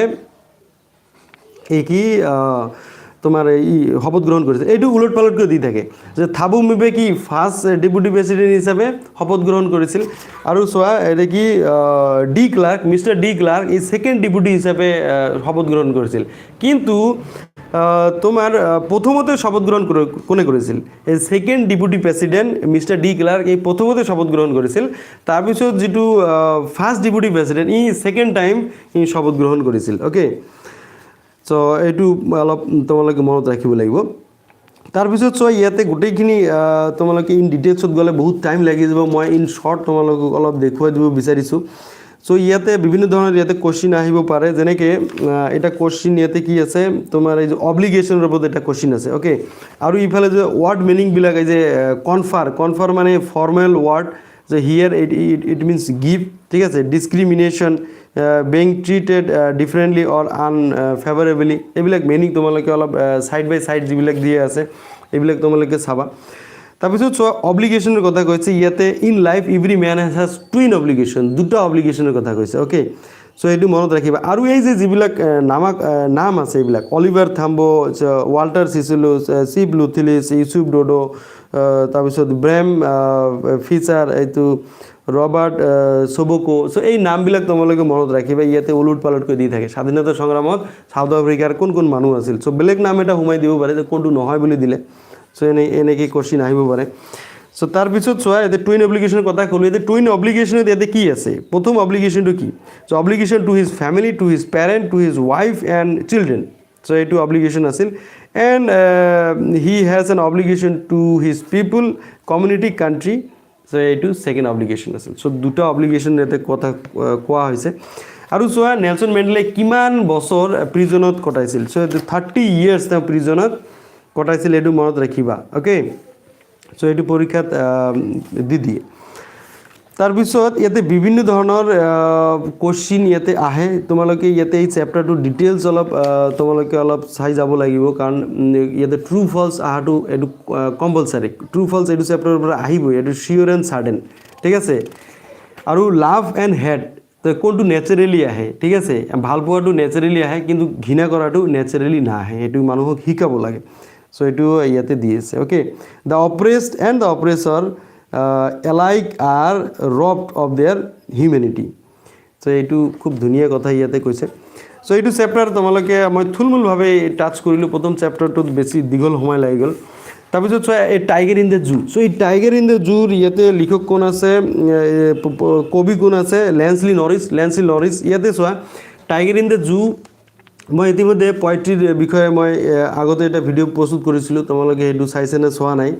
এই কি তোমার এই শপথ গ্রহণ করেছে এইটো উলট পালট করে দিয়ে থাকে যে Thabo Mbeki first deputy president হিসাবে শপথ গ্রহণ করেছিল আর চোৱা এটা কি de Klerk mister de Klerk এই সেকেন্ড ডেপুটি হিসাবে শপথ গ্রহণ করেছিল কিন্তু তোমার প্রথমতে শপথ গ্রহণ কোনে করেছিল এই second deputy president mister de Klerk এই প্রথমতে শপথ গ্রহণ করেছিল তাৰপিছত যেটো ফাৰ্স্ট ডেপুটি প্ৰেসিডেন্ট ই সেকেন্ড টাইম ই শপথ গ্ৰহণ কৰেছিল ওকে সো এইটো অলপ তোমালোকে মনত ৰাখিব লাগিব তাৰপিছত চোৱা ইয়াতে গোটেইখিনি তোমালোকে ইন ডিটেইলছত গ'লে বহুত টাইম লাগি যাব মই ইন শৰ্ট তোমালোকক অলপ দেখুৱাই দিব বিচাৰিছোঁ সো ইয়াতে বিভিন্ন ধৰণৰ ইয়াতে কোশ্চিন আহিব পাৰে যেনেকৈ এটা কোশ্চিন ইয়াতে কি আছে তোমাৰ এই যে অব্লিগেশ্যনৰ ওপৰত এটা কোশ্চিন আছে ওকে আৰু ইফালে যে ৱাৰ্ড মিনিংবিলাক এই যে কনফাৰ মানে ফৰ্মেল ৱাৰ্ড যে হিয়াৰ ইট মিনছ গিভ ঠিক আছে discrimination being treated differently or unfavorably এইবিলাক মিনিং তোমালোকে অলপ সাইড বাই সাইড যিবিলাক দিয়ে আছে এইবিলাক তোমালোকে চাবা তাৰপিছত চোৱা অব্লিগেশ্যনৰ কথা কৈছে ইয়াতে in life every man has twin obligation দুটা অব্লিগেশ্যনৰ কথা কৈছে ওকে সো এইটো মনত ৰাখিবা আৰু এই যে যিবিলাক নাম আছে এইবিলাক অলিভাৰ থাম্বো ৱাল্টাৰ সিসিলুস চিপ লুথিলিস ইউসুফ ডোডো তাৰপিছত ব্ৰেম ফিচাৰ এইটো ৰবাৰ্ট সোবোকো সো এই নামবিলাক তোমালোকে মনত ৰাখিবা ইয়াতে উলট পালট কৰি দি থাকে স্বাধীনতা সংগ্ৰামত সাউথ আফ্ৰিকাৰ কোন কোন মানুহ আছিল সো বেলেগ নাম এটা সোমাই দিব পাৰে যে কোনটো নহয় বুলি দিলে সো এনেকৈ কোশ্চিন আহিব পাৰে সো তাৰপিছত চোৱা ইয়াতে টুইন অব্লিগেশ্যনৰ কথা ক'লোঁ ইয়াতে টুইন অব্লিগেশ্যনত ইয়াতে কি আছে প্ৰথম অব্লিগেশ্যনটো কি so obligation to his family to his parent to his wife and children so এইটো অব্লিগেশ্যন আছিল and he has N obligation to his people community country so এইটো সেকেন্ড অব্লিগেশ্যন আছিল সো দুটা অব্লিগেশ্যন ইয়াতে কথা কোৱা হৈছে আৰু চোৱা নেলসন মেণ্ডেলাই কিমান বছৰ প্ৰিজনত কটাইছিল সো 30 ইয়াৰ্ছ তেওঁ প্ৰিজনত কটাইছিল এইটো মনত ৰাখিবা ওকে সো এইটো পৰীক্ষাত দি দিয়ে তাৰপিছত ইয়াতে বিভিন্ন ধৰণৰ কোশ্চিন ইয়াতে আহে তোমালোকে ইয়াতে এই চেপ্টাৰটো ডিটেইলছ অলপ তোমালোকে অলপ চাই যাব লাগিব কাৰণ ইয়াতে ট্ৰু ফলছ আহাটো এইটো কম্পালসাৰি ট্ৰু ফলছ এইটো চেপ্টাৰৰ পৰা আহিবই এইটো শিওৰ এণ্ড সাৰ্টেন ঠিক আছে আৰু লাভ এণ্ড হেট কোনটো নেচাৰেলি আহে ঠিক আছে ভাল পোৱাটো নেচাৰেলি আহে কিন্তু ঘৃণা কৰাটো নেচাৰেলি নাহে এইটো মানুহক শিকাব লাগে সো এইটো ইয়াতে দি আছে okay the অপ্ৰেছড and the অপ্ৰেছৰ alike are robbed of their humanity so এইটো খুব ধুনীয়া কথা ইয়াতে কৈছে সো এইটো চেপ্টাৰ তোমালোকে মই থুলমূলভাৱে টাচ কৰিলোঁ প্ৰথম চেপ্টাৰটোত বেছি দীঘল সময় লাগি গ'ল তাৰপিছত চোৱা এই tiger in the zoo so এই টাইগাৰ ইন দ্য জুৰ ইয়াতে লিখক কোন আছে কবি কোন আছে লেন্সলি নৰিছ ইয়াতে চোৱা টাইগাৰ ইন দ্য জু মই ইতিমধ্যে পয়েট্ৰিৰ বিষয়ে মই আগতে এটা ভিডিঅ' প্ৰস্তুত কৰিছিলোঁ, তোমালোকে সেইটো চাইছে নে চোৱা নাই।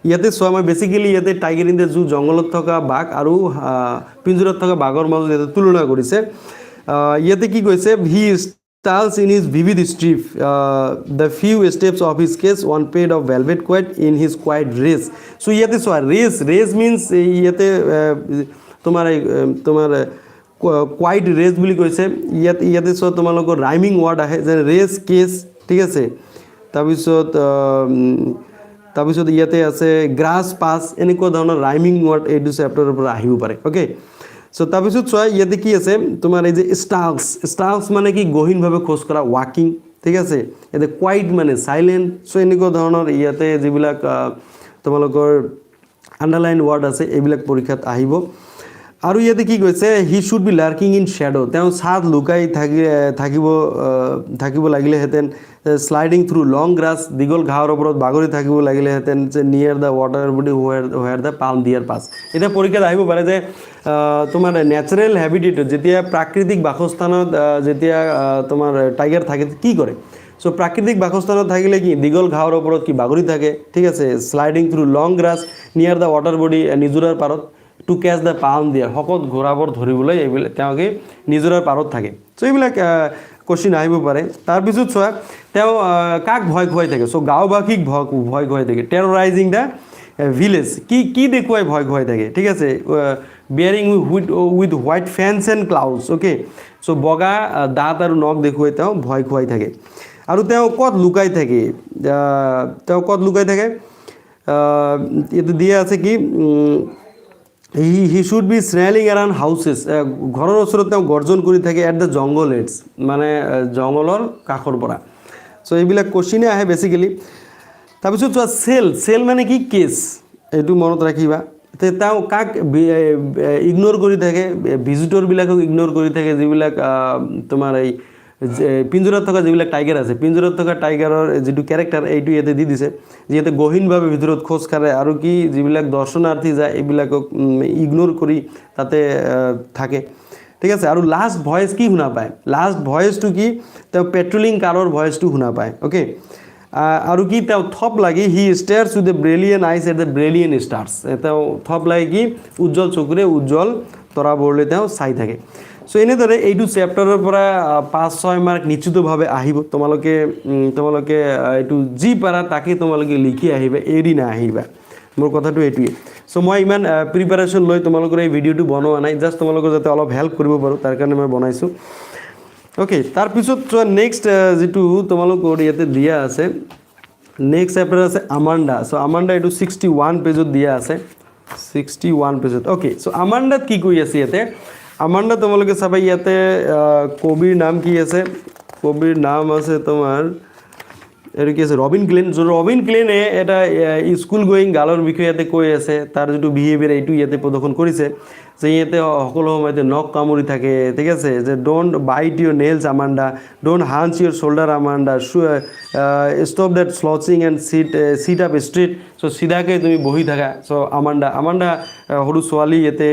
ইয়াতে চোৱা, মই বেচিকেলি ইয়াতে টাইগাৰ ইন দ্য জু জংঘলত থকা বাঘ আৰু পিঞ্জৰাত থকা বাঘৰ মাজত ইয়াতে তুলনা কৰিছে। ইয়াতে কি কৈছে, he stalks in his vivid stripe the few steps of his cage on pad of velvet quiet in his quiet rage. So' ইয়াতে চোৱা, ৰেচ মিনছ ইয়াতে তোমাৰ কোৱাইট ৰেচ বুলি কৈছে। ইয়াতে চোৱা তোমালোকৰ ৰাইমিং ৱৰ্ড আহে, যেনে ৰেচ, কেছ, ঠিক আছে। তাৰপিছত ইয়াতে আছে গ্ৰাছ, পাছ, এনেকুৱা ধৰণৰ ৰাইমিং ৱৰ্ড এইটো চেপ্টাৰৰ পৰা আহিব পাৰে। অ'কে, চ' তাৰপিছত চোৱা ইয়াতে কি আছে, তোমাৰ এই যে ষ্টালছ মানে কি, গহীনভাৱে খোজ কঢ়া, ৱাকিং, ঠিক আছে। ইয়াতে কোৱাইট মানে চাইলেণ্ট। চ' এনেকুৱা ধৰণৰ ইয়াতে যিবিলাক তোমালোকৰ আণ্ডাৰলাইন ৱৰ্ড আছে এইবিলাক পৰীক্ষাত আহিব। আৰু ইয়াতে কি কৈছে, he should be lurking in shadow, তেওঁ ছাঁত লুকাই থাকিব লাগিলেহেঁতেন। শ্লাইডিং থ্ৰু লং গ্ৰাছ, দীঘল ঘাঁহৰ ওপৰত বাগৰি থাকিব লাগিলেহেঁতেন। যে নিয়াৰ দ্য ৱাটাৰ বডি হোৱেৰ দ্য পাম ডিয়াৰ পাছ। এতিয়া পৰীক্ষাত আহিব পাৰে যে তোমাৰ নেচাৰেল হেবিটেটত, যেতিয়া প্ৰাকৃতিক বাসস্থানত যেতিয়া তোমাৰ টাইগাৰ থাকে কি কৰে। চ' প্ৰাকৃতিক বাসস্থানত থাকিলে কি, দীঘল ঘাঁহৰ ওপৰত কি বাগৰি থাকে, ঠিক আছে। শ্লাইডিং থ্ৰু লং গ্ৰাছ, নিয়াৰ দ্য ৱাটাৰ বডি, নিজৰাৰ পাৰত, টু কেচ দ্য পাম ডিয়াৰ, শকত ঘোঁৰাবোৰ ধৰিবলৈ এইবিলাক তেওঁ কি নিজৰাৰ পাৰত থাকে। চ' এইবিলাক কুৱেশ্যন আহিব পাৰে। তাৰপিছত চোৱা, তেওঁ কাক ভয় খুৱাই থাকে। চ' গাঁওবাসীক ভয় খুৱাই থাকে। টেৰৰাইজিং দ্য ভিলেজ, কি দেখুৱাই ভয় খুৱাই থাকে, ঠিক আছে। Baring with white fangs and clouds, okay. So' বগা দাঁত আৰু নখ দেখুৱাই তেওঁ ভয় খুৱাই থাকে। আৰু তেওঁ ক'ত লুকাই থাকে, এইটো দিয়া আছে কি, হি শুড বি স্নেলিং এৰাউণ্ড হাউচেছ, ঘৰৰ ওচৰত তেওঁ গৰ্জন কৰি থাকে। এট দ্য জংগল এডছ, মানে জংঘলৰ কাষৰ পৰা। চ' এইবিলাক কুৱেশ্যনে আহে বেচিকেলি। তাৰপিছত চোৱা, চেল মানে কি, কেছ, এইটো মনত ৰাখিবা। তেওঁ কাক ইগন'ৰ কৰি থাকে, ভিজিটৰবিলাকক ইগন'ৰ কৰি থাকে, যিবিলাক তোমাৰ এই পিঞ্জৰাত থকা যিবিলাক টাইগাৰ আছে, পিঞ্জৰাত থকা টাইগাৰৰ যিটো কেৰেক্টাৰ এইটো ইয়াতে দি দিছে। যিহেতু গহীনভাৱে ভিতৰত খোজ কাঢ়ে আৰু কি যিবিলাক দৰ্শনাৰ্থী যায় এইবিলাকক ইগন'ৰ কৰি তাতে থাকে, ঠিক আছে। আৰু লাষ্ট ভইচ কি শুনা পায়, লাষ্ট ভইচটো কি, তেওঁ পেট্ৰলিং কাৰৰ ভইচটো শুনা পায়। অ'কে, আৰু কি, তেওঁ থপ লাগি, he stares with the brilliant eyes at the brilliant stars, তেওঁ থপ লাগি কি উজ্জ্বল চকুৰে উজ্জ্বল তৰাবোৰলৈ তেওঁ চাই থাকে। চ' এনেদৰে এইটো চেপ্টাৰৰ পৰা 5-6 মাৰ্ক নিশ্চিতভাৱে আহিব। তোমালোকে এইটো যি পাৰা তাকে তোমালোকে লিখি আহিবা, এৰি নাহিবা। মোৰ কথাটো এইটোৱে। চ' মই ইমান প্ৰিপাৰেশ্যন লৈ তোমালোকৰ এই ভিডিঅ'টো বনোৱা নাই, জাষ্ট তোমালোকৰ যাতে অলপ হেল্প কৰিব পাৰোঁ তাৰ কাৰণে মই বনাইছোঁ। অ'কে, তাৰপিছত চোৱা, নেক্সট যিটো তোমালোকৰ ইয়াতে দিয়া আছে, নেক্সট চেপ্টাৰ আছে আমাণ্ডা। চ' আমাণ্ডা এইটো 61 পেজত দিয়া আছে, 61 পেজত। অ'কে, চ' আমাণ্ডাত কি কৰি আছে ইয়াতে, আমাণ্ডা তোমালোকে চাবা, ইয়াতে কবিৰ নাম কি আছে, কবিৰ নাম আছে তোমাৰ এইটো কি আছে, ৰবিন ক্লেন। ৰবিন ক্লেনে এটা স্কুল গোয়িং গাৰ্লৰ বিষয়ে ইয়াতে কৈ আছে, তাৰ যিটো বিহেভিয়াৰ এইটো ইয়াতে প্ৰদৰ্শন কৰিছে। যে ইয়াতে সকলো সময়তে নখ কামুৰি থাকে, ঠিক আছে। যে don't bite your nails Amanda, don't hunch your shoulder Amanda, stop that slouching and sit up straight. So' চিধাকৈ তুমি বহি থাকা। চ' আমাণ্ডা সৰু ছোৱালী ইয়াতে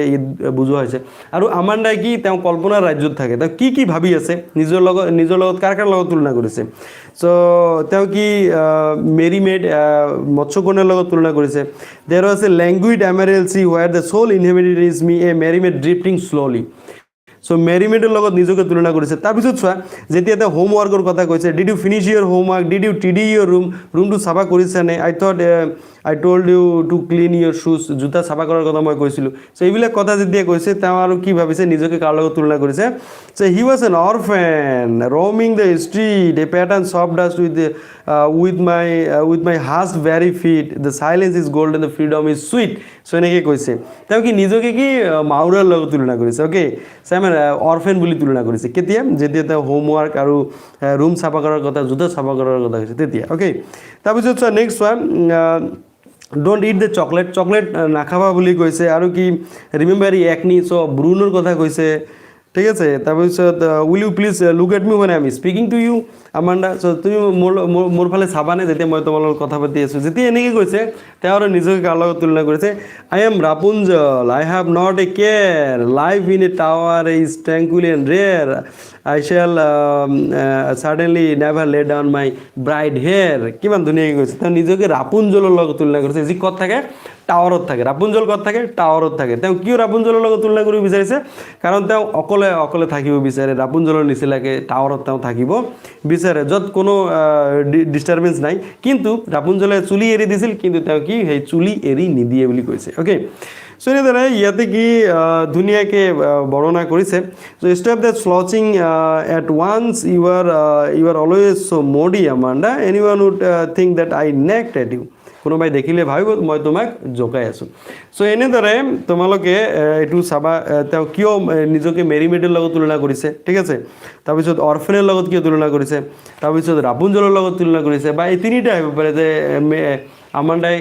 বুজোৱা হৈছে। আৰু আমাণ্ডাই কি, তেওঁ কল্পনাৰ ৰাজ্যত থাকে। তেওঁ কি ভাবি আছে, নিজৰ লগত কাৰ লগত তুলনা কৰিছে। চ' তেওঁ কি মেৰিমেড, মৎস্যকন্যাৰ লগত তুলনা কৰিছে। দেৰ আছে languid emerald sea where the sole inhabitant is me, a mermaid drifting slowly. So' মেৰিমেডৰ লগত নিজকে তুলনা কৰিছে। তাৰপিছত চোৱা, যেতিয়া তেওঁ হোমৱৰ্কৰ কথা কৈছে, did you finish your homework, did you tidy your ৰুমটো চাফা কৰিছেনে, I told you to clean your শ্বুজ, জোতা চাফা কৰাৰ কথা মই কৈছিলোঁ। চ' এইবিলাক কথা যেতিয়া কৈছে, তেওঁ আৰু কি ভাবিছে, নিজকে কাৰ লগত তুলনা কৰিছে। So' he was an orphan roaming the street, a pattern soft dust with my hot bare feet, the silence is gold and the freedom is sweet. So' এনেকৈ কৈছে। তেওঁ কি নিজকে কি মাউৰাৰ লগত তুলনা কৰিছে। অ'কে, অৰফেন বুলি তুলনা কৰিছে। কেতিয়া, যেতিয়া তেওঁ হোমৱৰ্ক আৰু ৰুম চাফা কৰাৰ কথা, জোতা চাফা কৰাৰ কথা কৈছে তেতিয়া। অ'কে, তাৰপিছত চোৱা, নেক্সট চোৱা, ডোণ্ট ইট দ্য চকলেট নাখাবা বুলি কৈছে। আৰু কি ৰিমেম্বাৰ একনি, চ' ব্ৰুনৰ কথা কৈছে। ঠিক আছে তাৰপিছত will you please look at me when I am speaking to you Amanda so' তুমি মোৰ ফালে চাবানে যেতিয়া মই তোমাৰ লগত কথা পাতি আছোঁ যেতিয়া এনেকৈ কৈছে তেওঁ আৰু নিজকে কাৰ লগত তুলনা কৰিছে I am Rapunzel I have not a care life in a tower is tranquil and rare I shall suddenly never lay down my bright hair কিমান ধুনীয়াকৈ কৈছে তেওঁ নিজকে ৰাপুঞ্জলৰ লগত তুলনা কৰিছে যি ক'ত থাকে টাৱাৰত থাকে ৰাপুঞ্জল ক'ত থাকে টাৱাৰত থাকে তেওঁ কিয় ৰাপুঞ্জলৰ লগত তুলনা কৰিব বিচাৰিছে কাৰণ তেওঁ অকলে থাকিব বিচাৰে ৰাপুঞ্জলৰ নিচিনাকৈ টাৱাৰত তেওঁ থাকিব বিচাৰে য'ত কোনো ডিষ্টাৰ্বেঞ্চ নাই কিন্তু ৰাপুঞ্জলে চুলি এৰি দিছিল কিন্তু তেওঁ কি সেই চুলি এৰি নিদিয়ে বুলি কৈছে অ'কে চ' এনেদৰে ইয়াতে কি ধুনীয়াকৈ বৰ্ণনা কৰিছে so' stop the slouching at once you are always so' moody Amanda any one would think that I nagged at you কোনোবাই দেখিলে ভাবিব মই তোমাক জোকাই আছোঁ চ' এনেদৰে তোমালোকে এইটো চাবা তেওঁ কিয় নিজকে মেৰিমেডৰ লগত তুলনা কৰিছে ঠিক আছে তাৰপিছত অৰফেনৰ লগত কিয় তুলনা কৰিছে তাৰপিছত ৰাপুঞ্জলৰ লগত তুলনা কৰিছে বা এই তিনিটা আহিব পাৰে যে আমাণ্ডাই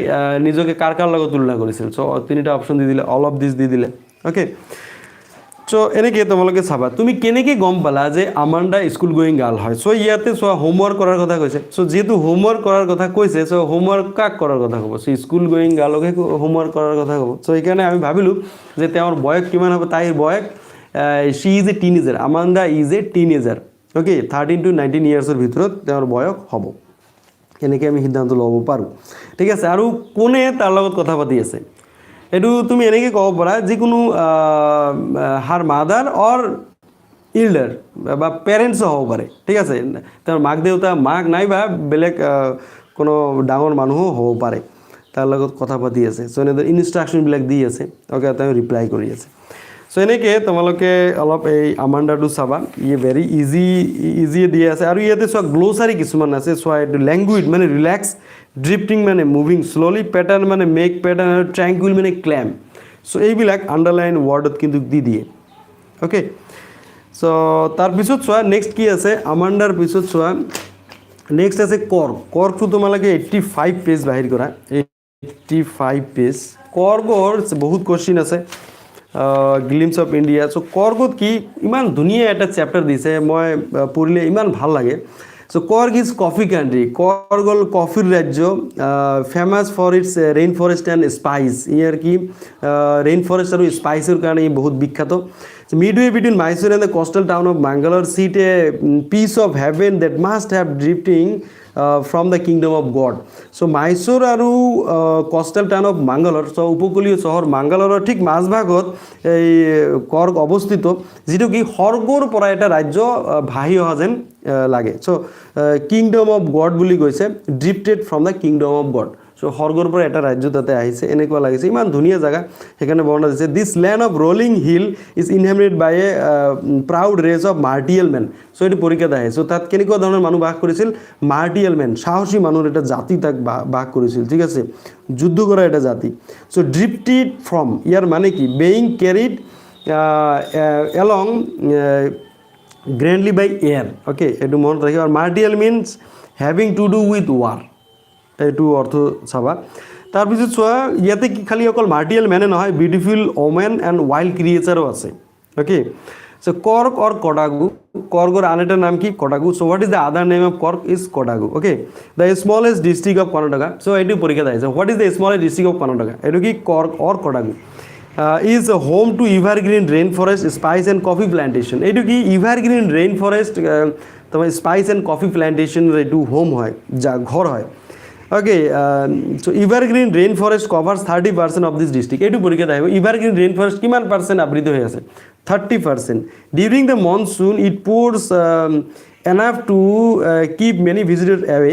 নিজকে কাৰ লগত তুলনা কৰিছিল চ' তিনিটা অপশ্যন দি দিলে অল অফ দিছ দি দিলে অ'কে চ' এনেকৈ তোমালোকে চাবা তুমি কেনেকৈ গম পালা যে আমাণ্ডা স্কুল গোয়িং গাৰ্ল হয় চ' ইয়াতে চোৱা হোমৱৰ্ক কৰাৰ কথা কৈছে চ' যিহেতু হোমৱৰ্ক কৰাৰ কথা কৈছে চ' হোমৱৰ্ক কাক কৰাৰ কথা ক'ব চ' স্কুল গোয়িং গাৰ্লকহে হোমৱৰ্ক কৰাৰ কথা ক'ব চ' সেইকাৰণে আমি ভাবিলোঁ যে তেওঁৰ বয়স কিমান হ'ব তাইৰ বয়স she is a teenager Amanda is a teenager okay 13 to 19 ইয়াৰ্ছৰ ভিতৰত তেওঁৰ বয়স হ'ব এনেকৈ আমি সিদ্ধান্ত ল'ব পাৰোঁ ঠিক আছে আৰু কোনে তাৰ লগত কথা পাতি আছে এইটো তুমি এনেকৈ ক'ব পাৰা যিকোনো হাৰ মাদাৰ অৰ ইল্ডাৰ বা পেৰেণ্টছো হ'ব পাৰে ঠিক আছে তেওঁৰ মাক দেউতা মাক নাইবা বেলেগ কোনো ডাঙৰ মানুহো হ'ব পাৰে তাৰ লগত কথা পাতি আছে চ' এনেদৰে ইনষ্ট্ৰাকশ্যনবিলাক দি আছে অ'কে তেওঁ ৰিপ্লাই কৰি আছে চ' এনেকৈ তোমালোকে অলপ এই আমাণ্ডাটো চাবা ই ভেৰি ইজি দি আছে আৰু ইয়াতে চোৱা গ্ল'চাৰী কিছুমান আছে চোৱা এইটো লেংগুৱেজ মানে ৰিলেক্স ড্ৰিফটিং মানে মুভিং শ্ল'লি পেটাৰ্ণ মানে মেক পেটাৰ্ণ আৰু ট্ৰেংকুইল মানে ক্লেম চ' এইবিলাক আণ্ডাৰলাইন ৱৰ্ডত কিন্তু দি দিয়ে অ'কে চ' তাৰপিছত চোৱা নেক্সট কি আছে আমাণ্ডাৰ পিছত চোৱা নেক্সট আছে কৰ্কটো তোমালোকে 85 পেজ বাহিৰ কৰা 85 পেজ কৰ্কৰ বহুত কুৱেশ্যন আছে গ্লিমছ অফ ইণ্ডিয়া চ' কৰ্কত কি ইমান ধুনীয়া এটা চেপ্টাৰ দিছে মই পঢ়িলে ইমান ভাল লাগে so' Coorg is coffee country Coorg হ'ল কফিৰ ৰাজ্য famous for its rain forest and spices ইয়াৰ কি ৰেইন ফৰেষ্ট আৰু স্পাইচৰ কাৰণে ই বহুত বিখ্যাত midway between Mysore and the coastal town of Bangalore sit a piece of heaven that must have drifting from the kingdom of God so' Mysore আৰু coastal town of Mangalore so' উপকূলীয় চহৰ মাংগালোৰৰ ঠিক মাজভাগত এই কৰ্ক অৱস্থিত যিটো কি স্বৰ্গৰ পৰা এটা ৰাজ্য ভাহি অহা যেন লাগে চ' কিংডম অফ গড বুলি কৈছে drifted from the kingdom of God so' স্বৰ্গৰ পৰা এটা ৰাজ্য তাতে আহিছে এনেকুৱা লাগিছে ইমান ধুনীয়া জেগা সেইকাৰণে বৰ্ণনা দিছে this land of rolling hill is inhabited by a proud race of martial men so' এইটো পৰীক্ষাত আহে চ' তাত কেনেকুৱা ধৰণৰ মানুহ বাস কৰিছিল মাৰ্টিয়েল মেন সাহসী মানুহৰ এটা জাতি তাক বাস কৰিছিল ঠিক আছে যুদ্ধ কৰা এটা জাতি চ' ড্ৰিফটেড ফ্ৰম ইয়াৰ মানে কি being carried along grandly by air okay এইটো মনত ৰাখিব আৰু martial means having to do with war এইটো অৰ্থ চাবা তাৰপিছত চোৱা ইয়াতে কি খালি অকল মাৰ্টিয়েল মেনে নহয় বিউটিফুল ওমেন এণ্ড ৱাইল্ড ক্ৰিয়েচাৰো আছে okay so' cork or Kodagu কৰ্কৰ আন এটা নাম কি Kodagu so' what is the other name of Coorg is Kodagu okay the smallest district of Karnataka so' এইটো পৰীক্ষাত আহিছে what is the smallest district of Karnataka এইটো কি Coorg or Kodagu is home to evergreen rain forest spices and coffee plantation এইটো কি ইভাৰগ্ৰীণ ৰেইন ফৰেষ্ট তোমাৰ স্পাইচ এণ্ড কফি প্লেণ্টেশ্যনৰ এইটো হোম হয় ঘৰ হয় okay so' evergreen rain forest covers 30% of this district এইটো পৰীক্ষাত আহিব ইভাৰগ্ৰীণ ৰেইন ফৰেষ্ট কিমান পাৰ্চেণ্ট আবৃত হৈ আছে 30% during the monsoon it pours enough to keep many visitors away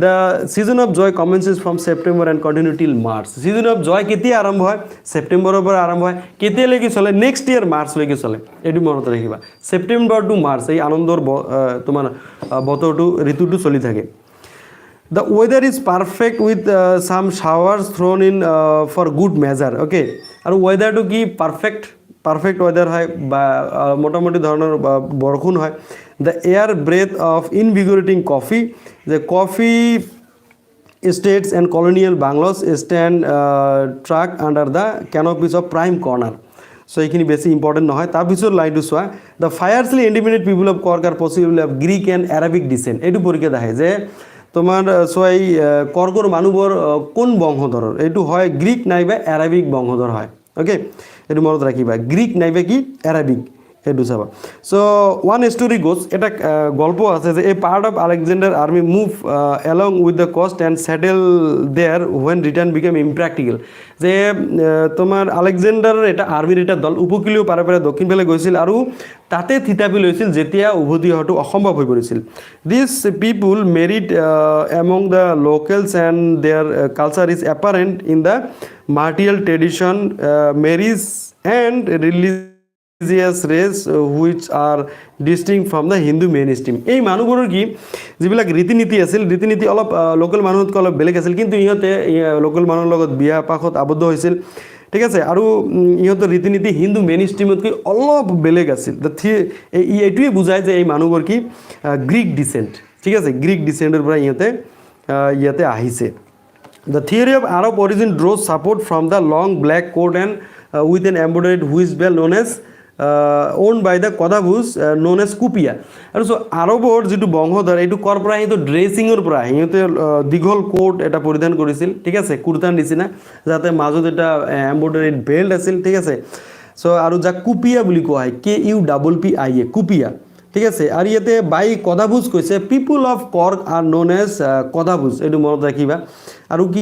the season of joy commences from September and continue till March season of joy কেতিয়া আৰম্ভ হয় ছেপ্টেম্বৰৰ পৰা আৰম্ভ হয় কেতিয়ালৈকে চলে নেক্সট ইয়েৰ মাৰ্চলৈকে চলে এইটো মনত ৰাখিবা ছেপ্টেম্বৰ টু মাৰ্চ এই আনন্দৰ তোমাৰ বতৰটো ঋতুটো চলি থাকে The weather is perfect with some showers thrown in for good measure. Okay. আৰু weatherটো কি perfect weather হয় বা মোটামুটি ধৰণৰ বৰষুণ হয় the air breath of invigorating coffee the coffee estates and colonial bungalows stand track under the canopies of prime corner so এইখিনি বেছি ইম্পৰ্টেণ্ট নহয় তাৰপিছত লাইনটো চোৱা the fiercely independent people of Coorg are possible of Greek and Arabic descent এইটো পৰীক্ষাত আহে যে তোমাৰ চোৱা এই কৰ্কৰ মানুহবোৰ কোন বংশধৰৰ এইটো হয় গ্ৰীক নাইবা এৰাবিক বংশধৰ হয় ওকে এইটো মনত ৰাখিবা গ্ৰীক নাইবা কি এৰাবিক এইটো চাবা সো ওৱান ষ্টৰি গোজ এটা গল্প আছে যে এই part of Alexander army move along with the coast and settle there when return became impractical যে তোমাৰ আলেকজেণ্ডাৰৰ এটা আৰ্মিৰ এটা দল উপকূলীয় পাৰে পাৰে দক্ষিণ ফালে গৈছিল আৰু তাতে থিতাপি লৈছিল যেতিয়া উভতি অহাটো অসম্ভৱ হৈ পৰিছিল this people married among the locals and their culture is apparent in the martial tradition marriage and religious rites which are distinct from the Hindu mainstream এই মানুহবোৰৰ কি যিবিলাক ৰীতি নীতি আছিল ৰীতি নীতি অলপ লোকেল মানুহতকৈ অলপ বেলেগ আছিল কিন্তু ইহঁতে লোকেল মানুহৰ লগত বিয়া পাশত আবদ্ধ হৈছিল ঠিক আছে আৰু ইহঁতৰ ৰীতি নীতি হিন্দু মেইন ষ্ট্ৰীমতকৈ অলপ বেলেগ আছিল এইটোৱে বুজায় যে এই মানুহবোৰ কি গ্ৰীক ডিচেণ্ট ঠিক আছে গ্ৰীক ডিচেণ্টৰ পৰা ইয়াতে আহিছে the theory of Arab origin draws support from the long black coat and with an embroidered which belt known as owned by the Kodabus known as kupya আৰু সো আৰবৰ যিটো বংশধৰ এইটো কৰ পৰা সিহঁতৰ ড্ৰেছিঙৰ পৰা সিহঁতে দীঘল কোট এটা পৰিধান কৰিছিল ঠিক আছে কুৰ্তাৰ নিচিনা যাতে মাজত এটা এম্ব্ৰইডাৰীড বেল্ট আছিল ঠিক আছে সো আৰু যাক কুপিয়া বুলি কোৱা হয় KUPPIA কুপিয়া ঠিক আছে আৰু ইয়াতে বাই কদাবুজ কৈছে people of Coorg are known as Kodavus এইটো মনত ৰাখিবা আৰু কি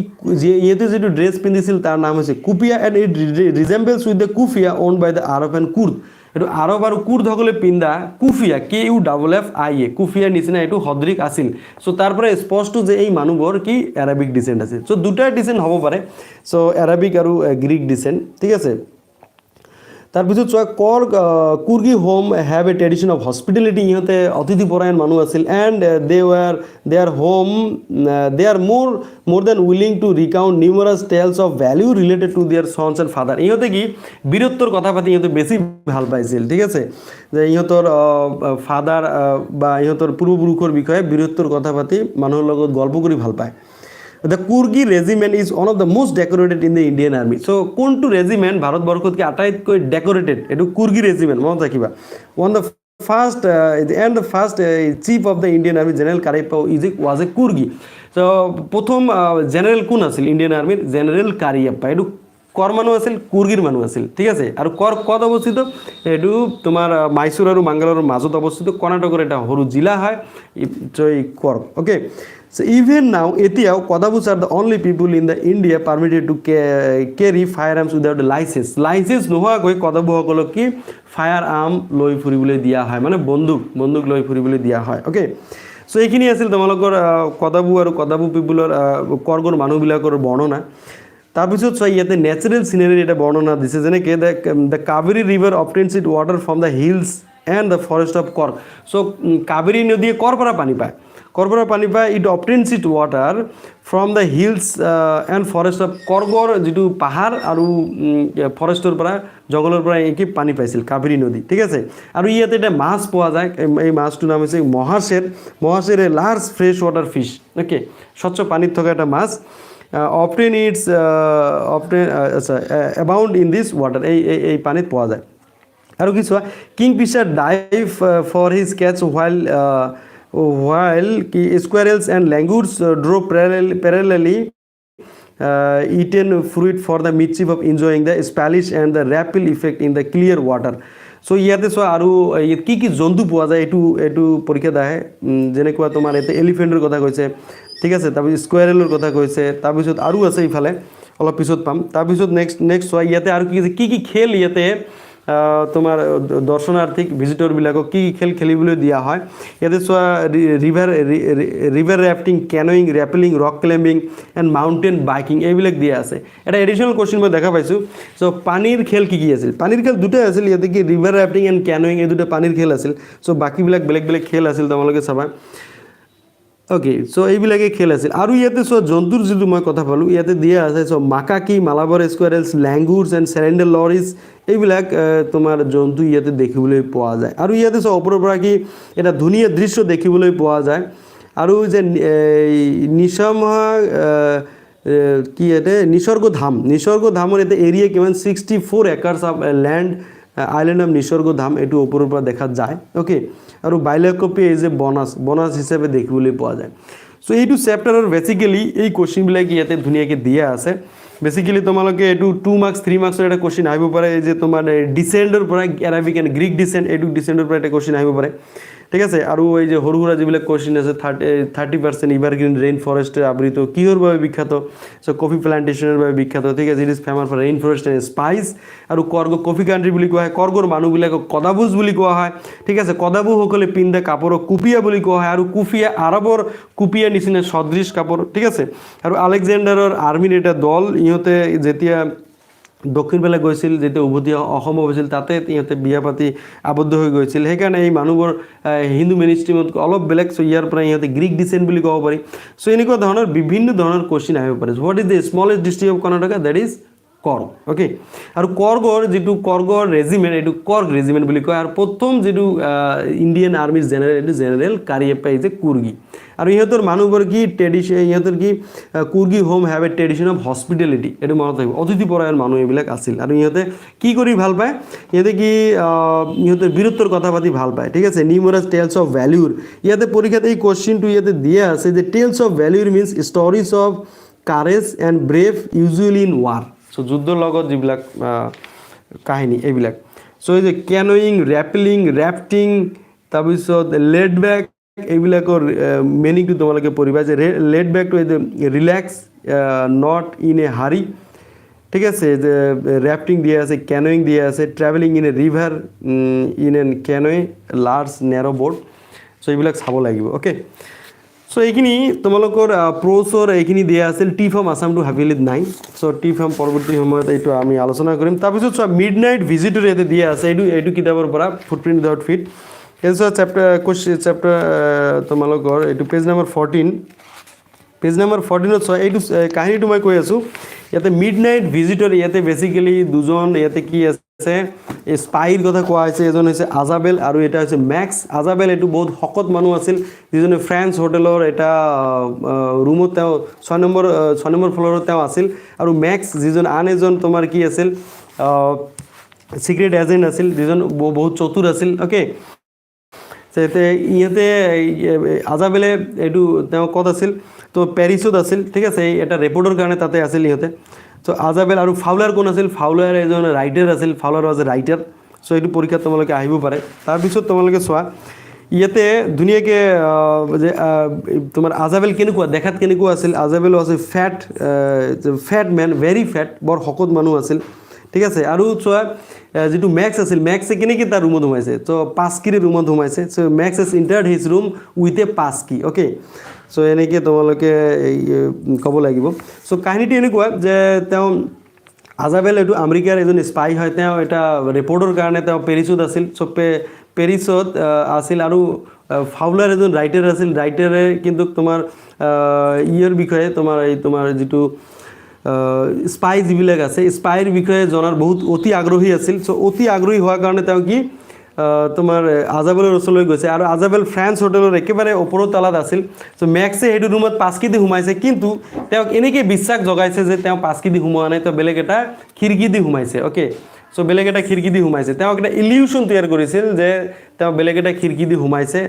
ইয়াতে যিটো ড্ৰেছ পিন্ধিছিল তাৰ নাম হৈছে kupya and it resembles with the keffiyeh worn by the Arab and Kurd এইটো আৰব আৰু কুৰ্দসকলে পিন্ধা কুফিয়া KUFFIA কুফিয়াৰ নিচিনা এইটো সদৃশ আছিল চ' তাৰ পৰা স্পষ্ট যে এই মানুহবোৰ কি এৰাবিক ডিচেণ্ট আছিল চ' দুটাই ডিচেণ্ট হ'ব পাৰে চ' এৰাবিক আৰু গ্ৰীক ডিচেণ্ট ঠিক আছে তাৰপিছত চোৱা Coorgi home have a tradition of hospitality ইহঁতে অতিথিপৰায়ণ মানুহ আছিল and they are more than willing to recount numerous tales of valour related to their sons and father ইহঁতে কি বীৰত্বৰ কথা পাতি ইহঁতে বেছি ভাল পাইছিল ঠিক আছে যে ইহঁতৰ ফাদাৰ বা ইহঁতৰ পূৰ্বপুৰুষৰ বিষয়ে বীৰত্বৰ কথা পাতি মানুহৰ লগত গল্প কৰি ভাল পায় The Kurgi regiment is one of the most decorated in the Indian army. So, কোনটো regiment ভাৰতবৰ্ষতকৈ আটাইতকৈ decorated এইটো কুৰ্গী regiment মনত ৰাখিবা one of the first chief of the Indian army general Karyappa was a Kurgi. So প্ৰথম জেনেৰেল কোন আছিল ইণ্ডিয়ান আৰ্মিৰ জেনেৰেল কাৰিয়াপ্পা এইটো কৰ মানুহ আছিল কুৰ্গীৰ মানুহ আছিল ঠিক আছে আৰু কৰ ক'ত অৱস্থিত এইটো তোমাৰ মাইসুৰ আৰু মাংগালোৰৰ মাজত অৱস্থিত কৰ্ণাটকৰ এটা সৰু জিলা হয় কৰ okay So even now, Ethiopia, Kodabus are the only people in the India permitted to carry firearms without a license. License নোহোৱা কৈ কদাবুসকলক কি ফায়াৰআৰ্ম লৈ ফুৰিবলৈ দিয়া হয় মানে বন্দুক লৈ ফুৰিবলৈ দিয়া হয় ওকে সো এইখিনি আছিল তোমালোকৰ কদাবু আৰু কদাবু পিপুলৰ কৰ্গৰ মানুহবিলাকৰ বৰ্ণনা তাৰপিছত চোৱা ইয়াতে নেচাৰেল সিনাৰিৰ এটা বৰ্ণনা দিছে যেনেকৈ the Kaveri river obtains its water from the hills and the forest of Coorg so Kaveri নদীয়ে কৰ পৰা পানী পায় কৰ্গৰ পানী পায় it obtains its water from the hills and forest of কৰ্গৰ যিটো পাহাৰ আৰু ফৰেষ্টৰ পৰা জংঘলৰ পৰা একি পানী পাইছিল কাবেৰী নদী ঠিক আছে আৰু ইয়াতে এটা মাছ পোৱা যায় এই মাছটোৰ নাম হৈছে mahseer a large fresh water fish okay স্বচ্ছ পানীত থকা এটা মাছ often abound in this water এই পানীত পোৱা যায় আৰু কি চোৱা kingfisher dive for his catch while squirrels and langurs drove parallelly eaten fruit for the mischief of enjoying the splash and the ripple effect in the clear water. So ইয়াতে চোৱা আৰু কি জন্তু পোৱা যায় এইটো পৰীক্ষাত আহে যেনেকুৱা তোমাৰ ইয়াতে এলিফেণ্টৰ কথা কৈছে ঠিক আছে তাৰপিছত স্কুৱেৰেলৰ কথা কৈছে তাৰপিছত আৰু আছে ইফালে অলপ পিছত পাম তাৰপিছত নেক্সট চোৱা ইয়াতে আৰু কি খেল ইয়াতে তোমাৰ দৰ্শনাৰ্থীক ভিজিটৰবিলাকক কি খেল খেলিবলৈ দিয়া হয় ইয়াতে চোৱা river rafting canoeing rappelling rock climbing and mountain biking এইবিলাক দিয়া আছে এটা এডিশ্যনেল কুৱেশ্যন মই দেখা পাইছোঁ চ' পানীৰ খেল কি আছিল পানীৰ খেল দুটাই আছিল ইয়াতে কি ৰিভাৰ ৰেফটিং এণ্ড কেনোয়িং এই দুটা পানীৰ খেল আছিল চ' বাকীবিলাক বেলেগ খেল আছিল তোমালোকে চাবা ওকে চ' এইবিলাকে খেল আছিল আৰু ইয়াতে চ' জন্তুৰ যিটো মই কথা পালোঁ ইয়াতে দিয়া আছে চ' মাকাকি মালাবাৰ স্কুৱেৰেলছ লেংগুৰ্ছ এণ্ড চেৰেণ্ডেল লৰিজ এইবিলাক তোমাৰ জন্তু ইয়াতে দেখিবলৈ পোৱা যায় আৰু ইয়াতে চ' ওপৰৰ পৰা কি এটা ধুনীয়া দৃশ্য দেখিবলৈ পোৱা যায় আৰু যে কি এটা নিসৰ্গধামৰ এটা এৰিয়া কিমান 64 একৰ্ছ অফ ল্যান্ড আইল্যান্ড অফ নিসৰ্গধাম এইটো ওপৰৰ পৰা দেখা যায় ওকে আৰু বাইলেকপি এই যে বনাছ হিচাপে দেখিবলৈ পোৱা যায় সো এইটো চেপ্টাৰৰ বেসিক্যালি এই কোশ্চেনবিলাক ইয়াতে ধুনীয়াকৈ দিয়া আছে বেসিক্যালি তোমালোকে এইটো 2 মার্কস 3 মাৰ্কসৰ এটা কোশ্চেন আহিব পাৰে এই যে তোমাৰ ডিসেন্ডৰ পৰা এৰাবিক এণ্ড গ্ৰীক ডিসেন্ড এইটো ডিসেন্ডৰ পৰা এটা কোশ্চেন আহিব পাৰে ঠিক আছে আৰু এই যে সৰু সৰু যিবিলাক কোশ্চেন আছে 30% এভাৰগ্ৰিন ৰেইন ফৰেস্টে আবৃত কিহৰ বাবে বিখ্যাত সো কফি প্লান্টেশনৰ বাবে বিখ্যাত ঠিক আছে it is famous for rain forest and spice আৰু কৰ্গ কফি কান্ট্ৰি বুলি কোৱা হয় কৰ্গৰ মানুহবিলাকক কদাবুজ বুলি কোৱা হয় ঠিক আছে কদাবুসকলে পিন্ধা কাপোৰক কুপিয়া বুলি কোৱা হয় আৰু কুফিয়া আৰবৰ কুপিয়া নিচিনা সদৃশ কাপোৰ ঠিক আছে আৰু আলেকজেণ্ডাৰৰ আৰ্মিৰ এটা দল ইহঁতে যেতিয়া দক্ষিণ ফালে গৈছিল যেতিয়া উভতি অসম হৈছিল তাতে ইহঁতে বিয়া পাতি আবদ্ধ হৈ গৈছিল সেইকাৰণে এই মানুহবোৰ হিন্দু মেইনষ্ট্ৰীমত অলপ বেলেগ সো ইয়াৰ পৰা ইহঁতে গ্ৰীক ডিসেন্ট বুলি ক'ব পাৰি সো এনেকুৱা ধৰণৰ বিভিন্ন ধৰণৰ কোশ্চেন আহিব পাৰে what is the smallest district of Karnataka that is Coorg okay আৰু কৰ্গৰ যিটো কৰ্গৰ ৰেজিমেণ্ট এইটো কৰ্গ ৰেজিমেণ্ট বুলি কয় আৰু প্ৰথম যিটো ইণ্ডিয়ান আৰ্মিৰ জেনেৰেল এইটো জেনেৰেল কাৰিয়েপ্পা ইজ এ কুৰ্গী আৰু ইহঁতৰ মানুহবোৰ কি ট্ৰেডিশ্যন ইহঁতৰ কি Coorgi home have a tradition of hospitality এইটো মনত থাকিব অতিথিপৰায়ণ মানুহ এইবিলাক আছিল আৰু ইহঁতে কি কৰি ভাল পায় ইহঁতে কি ইহঁতে বীৰত্বৰ কথা পাতি ভাল পায় ঠিক আছে নিউমাৰাছ টেলছ অফ ভ্যালুৰ ইয়াতে পৰীক্ষাত এই কোশ্চেনটো ইয়াতে দিয়া আছে যে tales of valour means stories of courage and brave usually in war so যুদ্ধৰ লগত যিবিলাক কাহিনী এইবিলাক সো এই যে কেনোয়িং ৰেপেলিং ৰেফটিং তাৰপিছত লেড বেক এইবিলাকৰ মিনিংটো তোমালোকে পঢ়িবা যে লেড বেকটো এই যে ৰিলেক্স নট ইন এ হাৰি ঠিক আছে যে ৰেফটিং দিয়া আছে কেনোয়িং দিয়া আছে travelling in a river in an canoe large narrow' boat so এইবিলাক চাব লাগিব ওকে সো এইখিনি তোমালোকৰ প্ৰ'চৰ এইখিনি দিয়া আছিল টি ফ্ৰম আছাম টু হাভেলিত নাই সো টি ফ্ৰম পৰৱৰ্তী সময়ত এইটো আমি আলোচনা কৰিম তাৰপিছত চোৱা মিড নাইট ভিজিটৰ ইয়াতে দিয়া আছে এইটো কিতাপৰ পৰা ফুটপ্ৰিণ্ট উইদাউট ফিট এই চোৱা চেপ্টাৰ তোমালোকৰ এইটো পেজ নম্বৰ 14 চোৱা এইটো কাহিনীটো মই কৈ আছোঁ ইয়াতে মিড নাইট ভিজিটৰ ইয়াতে বেচিকেলি দুজন ইয়াতে কি আছে এই স্পাইৰ কথা কোৱা হৈছে এজন হৈছে আজাবেল আৰু এটা হৈছে মেক্স আজাবেল এইটো বহুত শকত মানুহ আছিল যিজনে ফ্ৰেন্স হোটেলৰ এটা ৰুমত তেওঁ 6 নম্বৰ ফ্ল'ৰত তেওঁ আছিল আৰু মেক্স যিজন আন এজন তোমাৰ কি আছিল সিক্ৰেট এজেণ্ট আছিল যিজন বহুত চতুৰ আছিল ওকে ইহঁতে আজাবেলে এইটো তেওঁ ক'ত আছিল তো পেৰিছত আছিল ঠিক আছে এটা ৰিপৰ্টৰ কাৰণে তাতে আছিল ইহঁতে সো আজাবেল আৰু ফাউলাৰ কোন আছিল ফাউলাৰ এজন ৰাইটাৰ আছিল ফাউলাৰ ৱাজ এ ৰাইটাৰ সো এইটো পৰীক্ষাত তোমালোকে আহিব পাৰে তাৰপিছত তোমালোকে চোৱা ইয়াতে ধুনীয়াকৈ যে তোমাৰ আজাবেল কেনেকুৱা দেখাত কেনেকুৱা আছিল Azabel was a fat man very fat বৰ শকত মানুহ আছিল ঠিক আছে আৰু চোৱা যিটো মেক্স আছিল মেক্সে কেনেকৈ তাৰ ৰুমত সোমাইছে তো পাছকিৰ ৰুমত সোমাইছে so' Max as entered his room with a পাছকি অ'কে চ' এনেকৈ তোমালোকে ক'ব লাগিব চ' কাহিনীটো এনেকুৱা যে তেওঁ আজাবেল এইটো আমেৰিকাৰ এজন স্পাই হয় তেওঁ এটা ৰিপৰ্টৰ কাৰণে তেওঁ পেৰিছত আছিল চ' পেৰিছত আছিল আৰু ফাউলাৰ এজন ৰাইটাৰ আছিল ৰাইটাৰে কিন্তু তোমাৰ ইয়াৰ বিষয়ে তোমাৰ যিটো স্পাই যিবিলাক আছে স্পাইৰ বিষয়ে জনাৰ বহুত অতি আগ্ৰহী আছিল চ' অতি আগ্ৰহী হোৱাৰ কাৰণে তেওঁ কি তোমাৰ আজাবেলৰ ওচৰলৈ গৈছে আৰু আজাবেল ফ্ৰেন্স হোটেলৰ একেবাৰে ওপৰৰ তলাত আছিল চ' মেক্সে সেইটো ৰুমত পাছকি দি সোমাইছে কিন্তু তেওঁক এনেকৈ বিশ্বাস জগাইছে যে তেওঁ পাছকি দি সোমোৱা নাই তেওঁ বেলেগ এটা খিৰিকী দি সোমাইছে অ'কে চ' বেলেগ এটা খিৰিকী দি সোমাইছে তেওঁক এটা ইলিউশ্যন তৈয়াৰ কৰিছিল যে তেওঁ বেলেগ এটা খিৰিকী দি সোমাইছে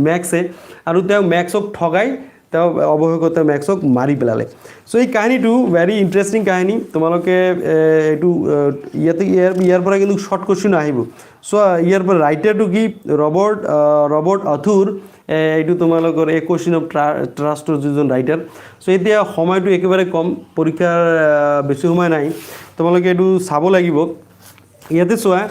মেক্সে আৰু তেওঁ মেক্সক ঠগাই তেওঁ অৱশেষত মেক্সক মাৰি পেলালে চ' এই কাহিনীটো ভেৰি ইণ্টাৰেষ্টিং কাহিনী তোমালোকে এইটো ইয়াৰ পৰা কিন্তু শ্বৰ্ট কুৱেশ্যন আহিব চ' ইয়াৰ পৰা ৰাইটাৰটো কি ৰবৰ্ট আথুৰ এইটো তোমালোকৰ এ কুৱেশ্যন অফ ট্ৰাষ্টৰ যিজন ৰাইটাৰ চ' এতিয়া সময়টো একেবাৰে কম পৰীক্ষাৰ বেছি সময় নাই তোমালোকে এইটো চাব লাগিব ইয়াতে চোৱা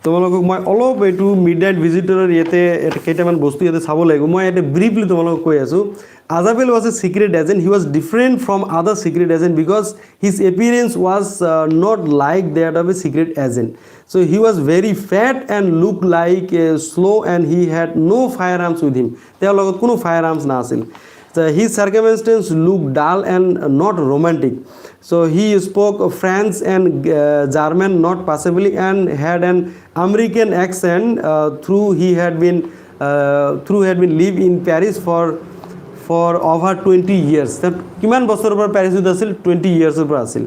তোমালোকক মই অলপ এইটো মিড নাইট ভিজিটৰৰ ইয়াতে কেইটামান বস্তু ইয়াতে চাব লাগিব মই ইয়াতে ব্ৰিফলি তোমালোকক কৈ আছোঁ Azabel was a secret agent. He was different from other secret agents because his appearance was not like that of a secret agent. So he was very fat and looked like slow and he had no firearms with him. There were no firearms nasil. So his circumstances looked dull and not romantic. So he spoke French and German not passably and had an American accent through he had been lived in Paris for for over 20 years কিমান বছৰৰ পৰা পেৰিছত আছিল 20 yearsৰ পৰা আছিল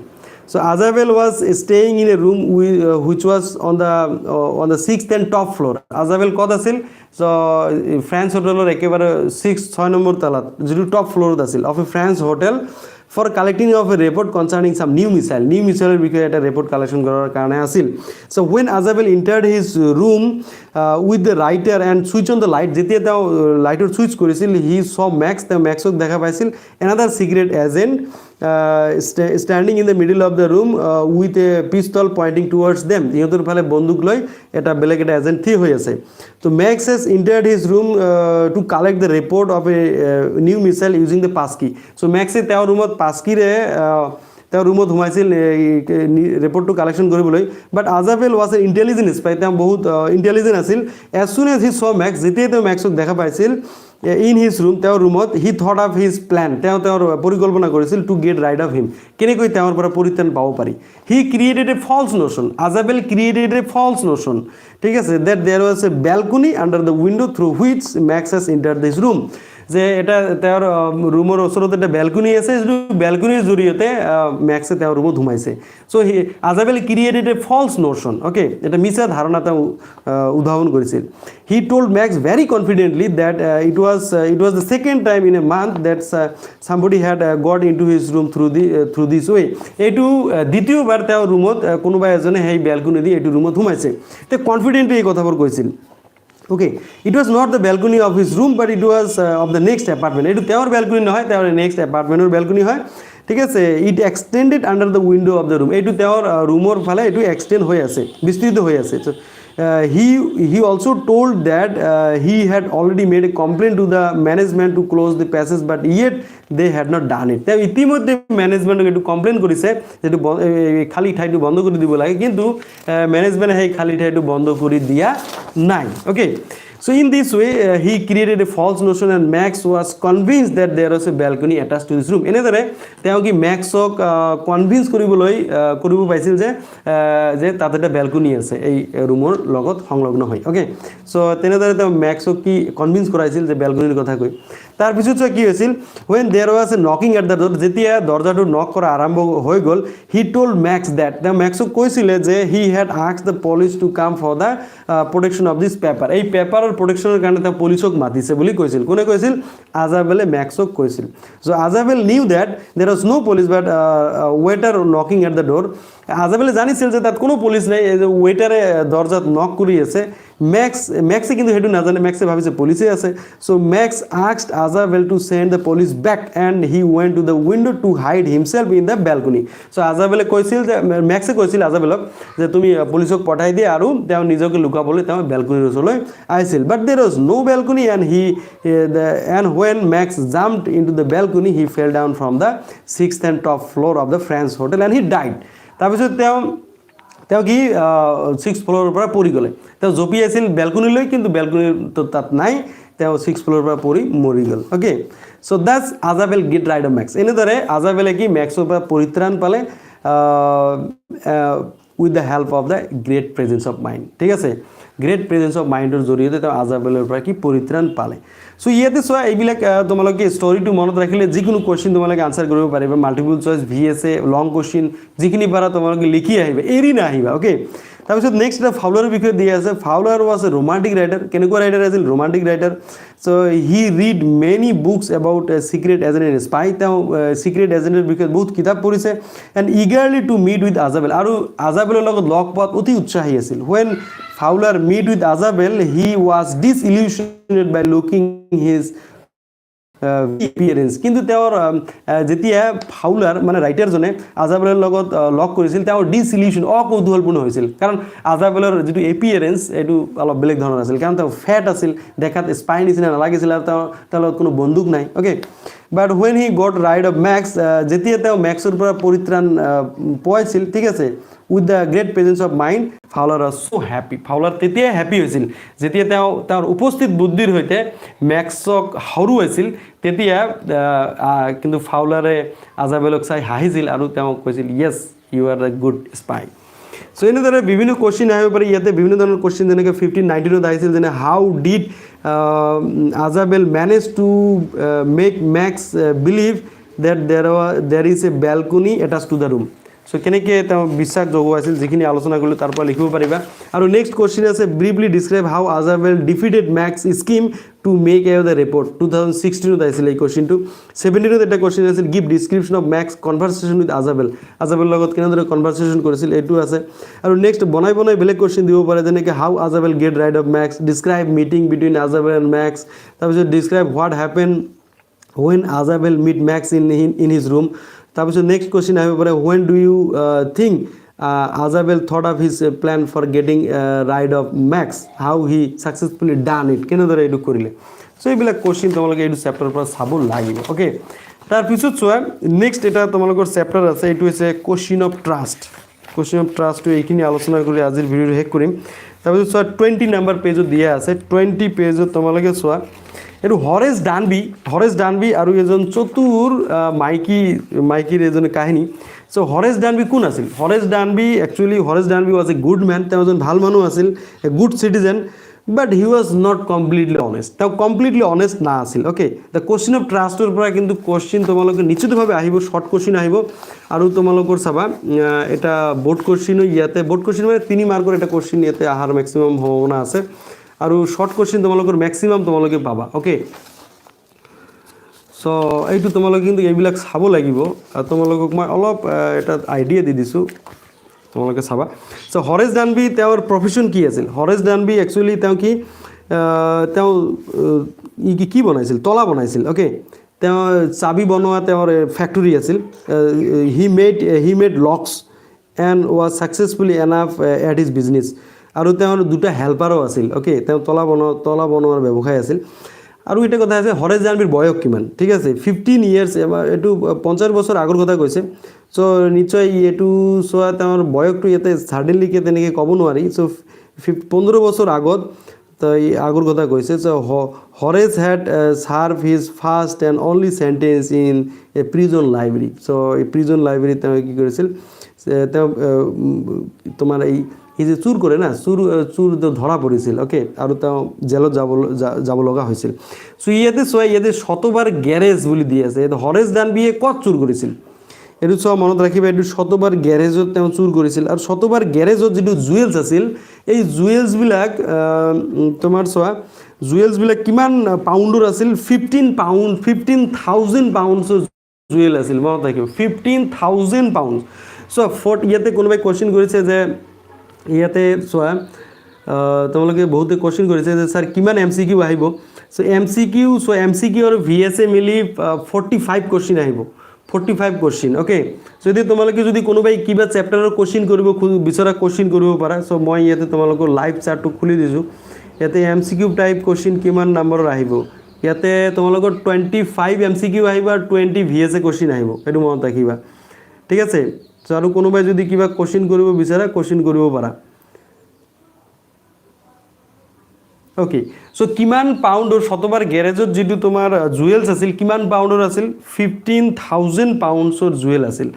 so Azabel was staying in a room which was on the 6th and top floor Azabel কত আছিল so France hotelৰ একেবাৰে 6 নম্বৰ তলাত যিটো টপ ফ্লোৰত আছিল of a France hotel for collecting of a report concerning some new missile বিষয়ে এটা report collection কৰাৰ কাৰণে আছিল so when Azabel entered his room with the writer and switch on the light যেতিয়া তেওঁ লাইটৰ সুইচ কৰিছিল he saw Max তেওঁ Maxক দেখা পাইছিল another secret agent standing in the middle of the room with a pistol pointing towards them ইহঁতৰ ফালে বন্দুক লৈ এটা বেলেগ এটা এজেন্ট থিয় হৈ আছে তো Max has entered his room to collect the report of a new missile using the passkey so Max তেওঁৰ ৰুমত passkey-ৰে তেওঁ ৰুমত সোমাইছিল ৰিপৰ্টটো কালেকশ্যন কৰিবলৈ বাট Azabel was an intelligent spy তেওঁ বহুত ইন্টেলিজেন্ট আছিল as soon as he saw Max যেতিয়া তেওঁ Maxক দেখা পাইছিল in his room তেওঁৰ ৰুমত he thought of his plan তেওঁৰ পৰিকল্পনা কৰিছিল to get rid of him কেনেকৈ তেওঁৰ পৰা পৰিত্ৰাণ পাব পাৰি he created a false notion Azabel created a false notion ঠিক আছে that there was a balcony under the window through which Max has entered this room যে এটা তেওঁৰ ৰুমৰ ওচৰত এটা ব্যালকনি আছে যিটো ব্যালকনিৰ জৰিয়তে ম্যাক্সে তেওঁৰ ৰুমত সোমাইছে so Azabel created a false notion okay এটা মিছা ধাৰণা তেওঁ উদ্ভাৱন কৰিছিল he told Max very confidently that it was the second time in a month that somebody had got into his room through this way এইটো দ্বিতীয়বাৰ তেওঁৰ ৰুমত কোনোবা এজনে সেই ব্যালকনি দি এইটো ৰুমত সোমাইছে তে কনফিডেন্টলি এই কথাবোৰ কৈছিল okay it was not the balcony of his room but it was of the next apartment etu তেওঁৰ balcony নহয় তেওঁৰ next apartment or balcony হয় ঠিক আছে it extended under the window of the room etu তেওঁৰ ৰুমৰ ফালে etu extend হৈ আছে বিস্তৃত হৈ আছে so he also told that he had already made a complaint to the management to close the passage but yet they had not done it তেওঁ ইতিমধ্যে ম্যানেজমেন্টক এটু কমপ্লেইন কৰিছে যেটো খালি ঠাইটো বন্ধ কৰি দিব লাগে কিন্তু ম্যানেজমেন্ট সেই খালি ঠাইটো বন্ধ কৰি দিয়া নাই okay so in this way he created a false notion and Max was convinced that there was a balcony attached to this room এনেদৰে তেওঁ কি ম্যাক্সক কনভিন্স কৰিব পাইছিল যে তাতে এটা ব্যালকনি আছে এই ৰুমৰ লগত সংলগ্ন হয় okay so তেনেদৰে তেওঁ ম্যাক্সক কি কনভিন্স কৰাইছিল যে ব্যালকনিৰ কথা কৈ তাৰ পিছত কি হৈছিল when there was a knocking at the door যেতিয়া দরজাটো নক কৰা আৰম্ভ হৈ গল he told Max that তেওঁ ম্যাক্সক কৈছিল যে he had asked the police to come for the protection of this paper এই পেপাৰৰ প্ৰটেকশনৰ কাৰণে তেওঁ পুলিচক মাতিছে বুলি কৈছিল কোনে কৈছিল Azabel ম্যাক্সক কৈছিল so Azabel knew that there was no police but waiter knocking at the door Azabel জানিছিল যে তাত কোনো পুলিচ নাই ওয়েটারে দরজাত নক কৰি আছে Max কিন্তু হেতু নাজানে Max ভাবিছে পুলিচে আছে so Max asked Azabel to send the police back and he went to the window to hide himself in the balcony so Azabel কৈছিল যে Max কৈছিল Azabelক যে তুমি পুলিচক পঠাই দিয়া আৰু তেওঁ নিজকে লুকাবলৈ তেওঁ ব্যালকনিৰ ওচৰলৈ আহিছিল but there was no balcony and when Max jumped into the balcony he fell down from the 6th and top floor of the France hotel and he died তাৰপিছত তেওঁ কি 6th ফ্লোৰৰ পৰা পৰি গলে তেওঁ জপি আছিল ব্যালকনি লৈ কিন্তু ব্যালকনি তো তাত নাই তেওঁ 6th ফ্লোৰৰ পৰা পৰি মৰি গল okay so that's Azabel get rid of Max এনেদৰে Azabel কি ম্যাক্সৰ পৰা পৰিত্ৰাণ পালে with the help of the great presence of mind ঠিক আছে great presence of mind or জৰিয়তে তেওঁ Azabelৰ পৰা কি পৰিত্ৰাণ পালে সো ইয়াতে সোয়া এইবিলাক তোমালোকে স্টোৰীটো মনত ৰাখিলে যিকোনো কোশ্চেন তোমালোকে আনসাৰ কৰিব পাৰিবা মাল্টিপল চয়েস ভিএসএ লং কোশ্চেন যিখিনি পাৰা তোমালোকে লিখি আহিবা এৰি না আহিবা ওকে তাৰপিছত নেক্সট এটা ফাউলাৰৰ বিষয়ে দিয়া আছে ফাউলাৰ was a romantic writer কেনেকুৱা রাইটার আছিল romantic writer so he read many books about a secret agent and spy তেওঁ secret agentৰ বিষয়ে বহুত কিতাপ পঢ়িছে and eagerly to meet with Azabel আৰু Azabelৰ লগত লগ পোৱাত অতি উৎসাহী আছিল when Fowler meet with Azabel he was disillusioned by looking his appearance কিন্তু তেওঁৰ যেতিয়া ফাউলাৰ মানে ৰাইটাৰ জনে Azabelৰ লগত লগ কৰিছিল তেওঁৰ ডিসিলিউশন অকৌতূহলপূৰ্ণ হৈছিল কাৰণ Azabelৰ যেটো এপিয়াৰেন্স এটো অলপ বেলেগ ধৰণৰ আছিল কাৰণ তেওঁ ফ্যাট আছিল দেখাত স্পাই নিচিনা নালাগিছিল আৰু তেওঁৰ লগত কোনো বন্দুক নাই okay but when he got rid of Max যেতিয়া তেওঁ ম্যাক্সৰ পৰা পৰিত্ৰাণ পাইছিল ঠিক আছে with the great presence of mind Fowler was so happy Fowler তেতিয়া হ্যাপি হৈছিল যেতিয়া তেওঁৰ উপস্থিত বুদ্ধিৰ হৈতে ম্যাক্সক হৰুৱাইছিল তেতিয়া কিন্তু ফাউলাৰে Azabelক চাই হাঁহিছিল আৰু তেওঁ কৈছিল yes you are a good spy so এনেদৰে বিভিন্ন কুৱেশ্যন আহিব পাৰে ইয়াতে বিভিন্ন ধৰণৰ কুৱেশ্যন যেনেকৈ 1519 আহিছিল যেনে how did Azabel manage to make Max believe that there is a balcony attach to the room so কেনেকৈ তেওঁ বিশ্বাস জগোৱাইছিল যিখিনি আলোচনা কৰিলোঁ তাৰ পৰা লিখিব পাৰিবা আৰু নেক্সট কুৱেশ্যন আছে briefly describe how Azabel defeated Max scheme to make a the report 2016 আহিছিল এই কুৱেশ্যনটো 17 এটা কুৱেশ্যন আছিল give description of Max conversation with Azabel লগত কেনেদৰে কনভাৰচেশ্যন কৰিছিল এইটো আছে আৰু নেক্সট বনাই বেলেগ কুৱেশ্যন দিব পাৰে যেনেকৈ how Azabel get rid of Max describe meeting between Azabel and Max তাৰপিছত describe what happen when Azabel meet Max in his room তাৰপিছত নেক্সট কুৱেশ্যন আহিব পাৰে when do you think Azabel thought of his plan for getting rid of Max how he successfully done it কেনেদৰে এইটো কৰিলে সো এইবিলাক কুৱেশ্যন তোমালোকে এইটো চেপ্টাৰৰ পৰা চাব লাগিব ওকে তাৰপিছত চোৱা নেক্সট এটা তোমালোকৰ চেপ্টাৰ আছে এইটো হৈছে কুৱেশ্যন অফ ট্ৰাষ্টটো এইখিনি আলোচনা কৰি আজিৰ ভিডিঅ'টো শেষ কৰিম তাৰপিছত চোৱা 20 নম্বৰ পেজত দিয়া আছে 20 পেজত তোমালোকে চোৱা এইটো হৰেছ ডানবি আৰু এজন চতুৰ মাইকীৰ এজন কাহিনী সো হৰেছ ডানবি কোন আছিল হৰেছ ডানবি ৱাজ এ গুড মেন তেওঁ এজন ভাল মানুহ আছিল a good citizen but he was not completely honest তেওঁ কমপ্লিটলি অনেষ্ট না আছিল ওকে দ্য কুৱেশ্যন অফ ট্ৰাষ্টৰ পৰা কিন্তু কুৱেশ্যন তোমালোকে নিশ্চিতভাৱে আহিব শ্বৰ্ট কুৱেশ্যন আহিব আৰু তোমালোকৰ চাবা এটা বোৰ্ড কুৱেশ্যনো ইয়াতে বোৰ্ড কুৱেশ্যন মানে 3 মাৰ্কৰ এটা কুৱেশ্যন ইয়াতে আহাৰ মেক্সিমাম সম্ভাৱনা আছে আৰু শ্বৰ্ট কুৱেশ্যন তোমালোকৰ মেক্সিমাম তোমালোকে পাবা ওকে সো এইটো তোমালোকে কিন্তু এইবিলাক চাব লাগিব আৰু তোমালোকক মই অলপ এটা আইডিয়া দি দিছোঁ তোমালোকে চাবা সো হৰেছ ডানবি তেওঁৰ প্ৰফেশ্যন কি আছিল হৰেছ ডানবি একচুৱেলি তেওঁ কি বনাইছিল তলা বনাইছিল ওকে তেওঁ চাবি বনোৱা তেওঁৰ ফেক্টৰী আছিল he made locks and was successfully enough at his business আৰু তেওঁৰ দুটা হেল্পাৰো আছিল ওকে তেওঁ তলা বনোৱাৰ ব্যৱসায় আছিল আৰু এটা কথা আছে হৰেছ ডানবিৰ বয়স কিমান ঠিক আছে 15 ইয়াৰ্ছ এইটো 50 বছৰ আগৰ কথা কৈছে সো নিশ্চয় এইটো চোৱা তেওঁৰ বয়সটো ইয়াতে ছাডেনলিকে তেনেকৈ ক'ব নোৱাৰি সো 15 বছৰ আগত আগৰ কথা কৈছে so Horace had serve his first and only sentence in a prison library so এই প্ৰিজন লাইব্ৰেৰীত তেওঁ কি কৰিছিল তেওঁ তোমাৰ এই যে চুৰ কৰে না চুৰ ধৰা পৰিছিল ওকে আৰু তেওঁ জেলত যাব লগা হৈছিল সো ইয়াতে শতবাৰ গেৰেজ বুলি দি আছে হৰেছ ডানবিয়ে ক'ত চুৰ কৰিছিল এইটো চোৱা মনত ৰাখিবা এইটো শতবাৰ গেৰেজত তেওঁ চুৰ কৰিছিল আৰু শতবাৰ গেৰেজত যিটো জুৱেলছ আছিল এই জুৱেলছবিলাক তোমাৰ চোৱা জুৱেলছবিলাক কিমান পাউণ্ডৰ আছিল 15,000 পাউণ্ডছৰ জুৱেল আছিল মনত ৰাখিব 15,000 পাউণ্ড সো ইয়াতে কোনোবাই কুৱেশ্যন কৰিছে যে ইয়াতে চোৱা তোমালোকে বহুতে কুৱেশ্যন কৰিছে যে ছাৰ কিমান MCQ আহিব সো MCQ আৰু VSA মিলি 45 কুৱেশ্যন আহিব 45 কুৱেশ্যন ওকে যদি তোমালোকে যদি কোনোবাই কিবা চেপ্টাৰৰ কুৱেশ্যন কৰিব বিচৰা কুৱেশ্যন কৰিব পাৰা সো মই ইয়াতে তোমালোকৰ লাইভ চাৰ্টটো খুলি দিছোঁ ইয়াতে MCQ টাইপ কুৱেশ্যন কিমান নম্বৰৰ আহিব ইয়াতে তোমালোকৰ 25 MCQ আহিব আৰু 20 VSA কুৱেশ্যন আহিব এইটো মনত ৰাখিবা ঠিক আছে সো আৰু কোনোবাই যদি কিবা কুৱেশ্যন কৰিব বিচাৰা কুৱেশ্যন কৰিব পাৰা ওকে সো কিমান পাউণ্ডৰ শতবাৰ গেৰেজত যিটো তোমাৰ জুৱেলছ আছিল কিমান পাউণ্ডৰ আছিল 15,000 পাউণ্ডছৰ জুৱেল আছিল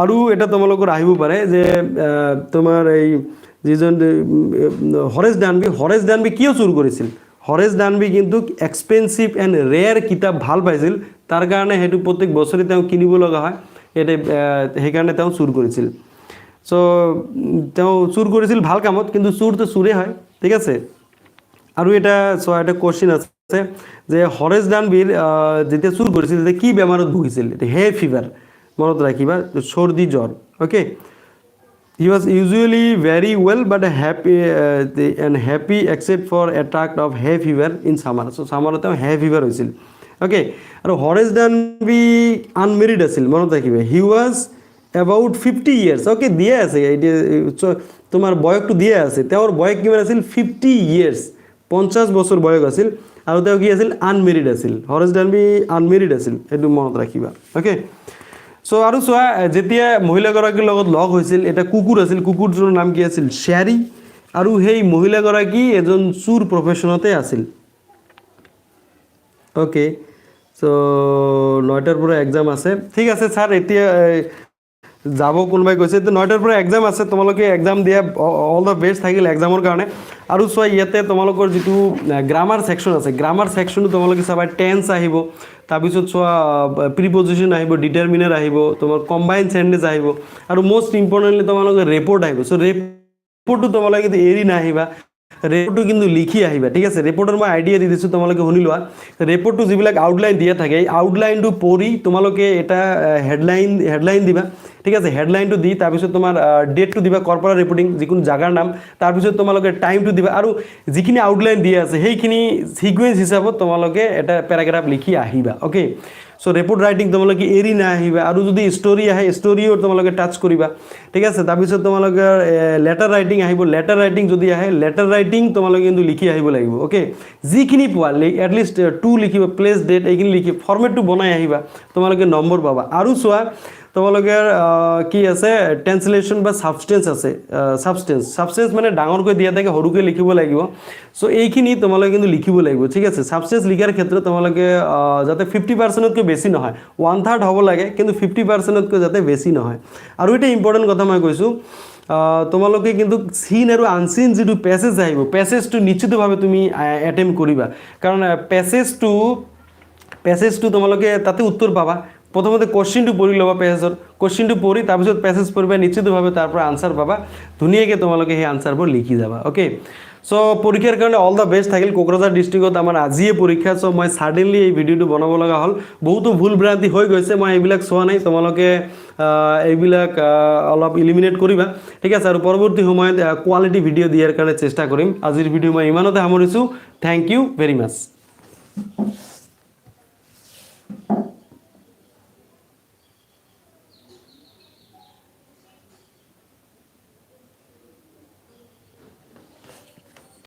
আৰু এটা তোমালোকৰ আহিব পাৰে যে তোমাৰ এই যিজন হৰেছ ডানবি কিয় চুৰ কৰিছিল হৰেছ ডানবি কিন্তু এক্সপেনচিভ এণ্ড ৰেয়াৰ কিতাপ ভাল পাইছিল তাৰ কাৰণে সেইটো প্ৰত্যেক বছৰে তেওঁ কিনিব লগা হয় এটা সেইকাৰণে তেওঁ চুৰ কৰিছিল সো তেওঁ চুৰ কৰিছিল ভাল কামত কিন্তু চুৰটো চুৰে হয় ঠিক আছে আৰু এটা কুৱেশ্যন আছে যে হৰেছ ডানবিৰ যেতিয়া চুৰ কৰিছিল তেতিয়া কি বেমাৰত ভুগিছিল হে ফিভাৰ মনত ৰাখিবা চৰ্দি জ্বৰ okay he was usually very well but happy except for attack of hay fever in summer so ছামাৰত তেওঁ হে ফিভাৰ হৈছিল ওকে আৰু হৰেছ ডানবি আনমেৰিড আছিল মনত ৰাখিবা he was about 50 years okay দিয়ে আছে এতিয়া তোমাৰ বয়সটো দিয়ে আছে তেওঁৰ বয়স কিমান আছিল 50 ইয়াৰ্ছ 50 বছৰ বয়স আছিল আৰু তেওঁ কি আছিল আনমেৰিড আছিল হৰেছ ডানবি আনমেৰিড আছিল এইটো মনত ৰাখিবা ওকে সো আৰু চোৱা যেতিয়া মহিলাগৰাকীৰ লগত লগ হৈছিল এটা কুকুৰ আছিল কুকুৰটোৰ নাম কি আছিল শ্যাৰী আৰু সেই মহিলাগৰাকী এজন চুৰ প্ৰফেশ্যনতে আছিল ওকে সো 9টাৰ পৰা এক্সাম আছে ঠিক আছে ছাৰ এতিয়া যাব কোনোবাই কৈছে তো 9টাৰ পৰা এক্সাম আছে তোমালোকে এক্সাম দিয়া অল দ্য বেষ্ট থাকিল এক্সামৰ কাৰণে আৰু চোৱা ইয়াতে তোমালোকৰ যিটো গ্ৰামাৰ ছেকশ্যন আছে গ্ৰামাৰ ছেকশ্যনো তোমালোকে চাবা টেন্স আহিব তাৰপিছত চোৱা প্ৰিপজিশ্যন আহিব ডিটাৰমিনাৰ আহিব তোমাৰ কম্বাইন সেন্টেন্স আহিব আৰু মোষ্ট ইম্পৰ্টেণ্টলি তোমালোকে ৰিপৰ্ট আহিব চ' ৰিপৰ্টটো তোমালোকে কিন্তু এৰি নাহিবা ৰিপৰ্টটো কিন্তু লিখি আহিবা ঠিক আছে ৰিপৰ্টৰ মই আইডিয়া দি দিছোঁ তোমালোকে শুনি লোৱা ৰিপৰ্টটো যিবিলাক আউটলাইন দিয়া থাকে এই আউটলাইনটো পঢ়ি তোমালোকে এটা হেডলাইন দিবা ঠিক আছে হেডলাইনটো দি তাৰপিছত তোমাৰ ডেটটো দিবা কৰ্পোৰেট ৰিপৰ্টিং যিকোনো জাগাৰ নাম তাৰপিছত তোমালোকে টাইমটো দিবা আৰু যিখিনি আউটলাইন দিয়া আছে সেইখিনি সিকুৱেন্স হিচাপত তোমালোকে এটা পেৰাগ্ৰাফ লিখি আহিবা ওকে সো ৰিপৰ্ট ৰাইটিং তোমালোকে এৰি নাহিবা আৰু যদি ষ্টৰি আহে ষ্টৰিও তোমালোকে টাচ কৰিবা ঠিক আছে তাৰপিছত তোমালোকে লেটাৰ ৰাইটিং আহিব লেটাৰ ৰাইটিং যদি আহে লেটাৰ ৰাইটিং তোমালোকে কিন্তু লিখি আহিব লাগিব ওকে যিখিনি পোৱা এটলিষ্ট 2 লিখিবা প্লেচ ডেট এইখিনি লিখি ফৰ্মেটটো বনাই আহিবা তোমালোকে নম্বৰ পাবা আৰু চোৱা তোমালোকে কি আছে ট্ৰান্সলেশ্যন বা সাবষ্টেন্স আছে সাবষ্টেন্স মানে ডাঙৰকৈ দিয়া থাকে সৰুকৈ লিখিব লাগিব সো এইখিনি তোমালোকে কিন্তু লিখিব লাগিব ঠিক আছে সাবষ্টেন্স লিখাৰ ক্ষেত্ৰত তোমালোকে যাতে 50%তকৈ বেছি নহয় 1/3 হ'ব লাগে কিন্তু 50%তকৈ যাতে বেছি নহয় আৰু এটা ইম্পৰ্টেণ্ট কথা মই কৈছোঁ তোমালোকে কিন্তু সিন আৰু আনসিন যিটো পেছেজ আহিব পেছেজটো নিশ্চিতভাৱে তুমি এটেম্প কৰিবা কাৰণ পেছেজটো তোমালোকে তাতে উত্তৰ পাবা প্ৰথমতে কোশ্চেনটো পঢ়ি ল'বা পেছেজৰ কোশ্চেনটো পঢ়ি তাৰপিছত পেছেজ পঢ়িবা নিশ্চিতভাৱে তাৰ পৰা আনসাৰ পাবা ধুনীয়াকৈ তোমালোকে সেই আনসাৰবোৰ লিখি যাবা ওকে সো পৰীক্ষাৰ কাৰণে অল দ্য বেষ্ট থাকিল কোকৰাঝাৰ ডিষ্ট্ৰিক্টত আমাৰ আজিয়ে পৰীক্ষা সো মই সাডেনলি এই ভিডিঅ'টো বনাব লগা হ'ল বহুতো ভুল ভ্ৰান্তি হৈ গৈছে মই এইবিলাক চোৱা নাই তোমালোকে এইবিলাক অলপ ইলিমিনেট কৰিবা ঠিক আছে আৰু পৰৱৰ্তী সময়ত কোৱালিটি ভিডিঅ' দিয়াৰ কাৰণে চেষ্টা কৰিম আজিৰ ভিডিঅ' মই ইমানতে সামৰিছোঁ থ্যাংক ইউ ভেৰি মাছ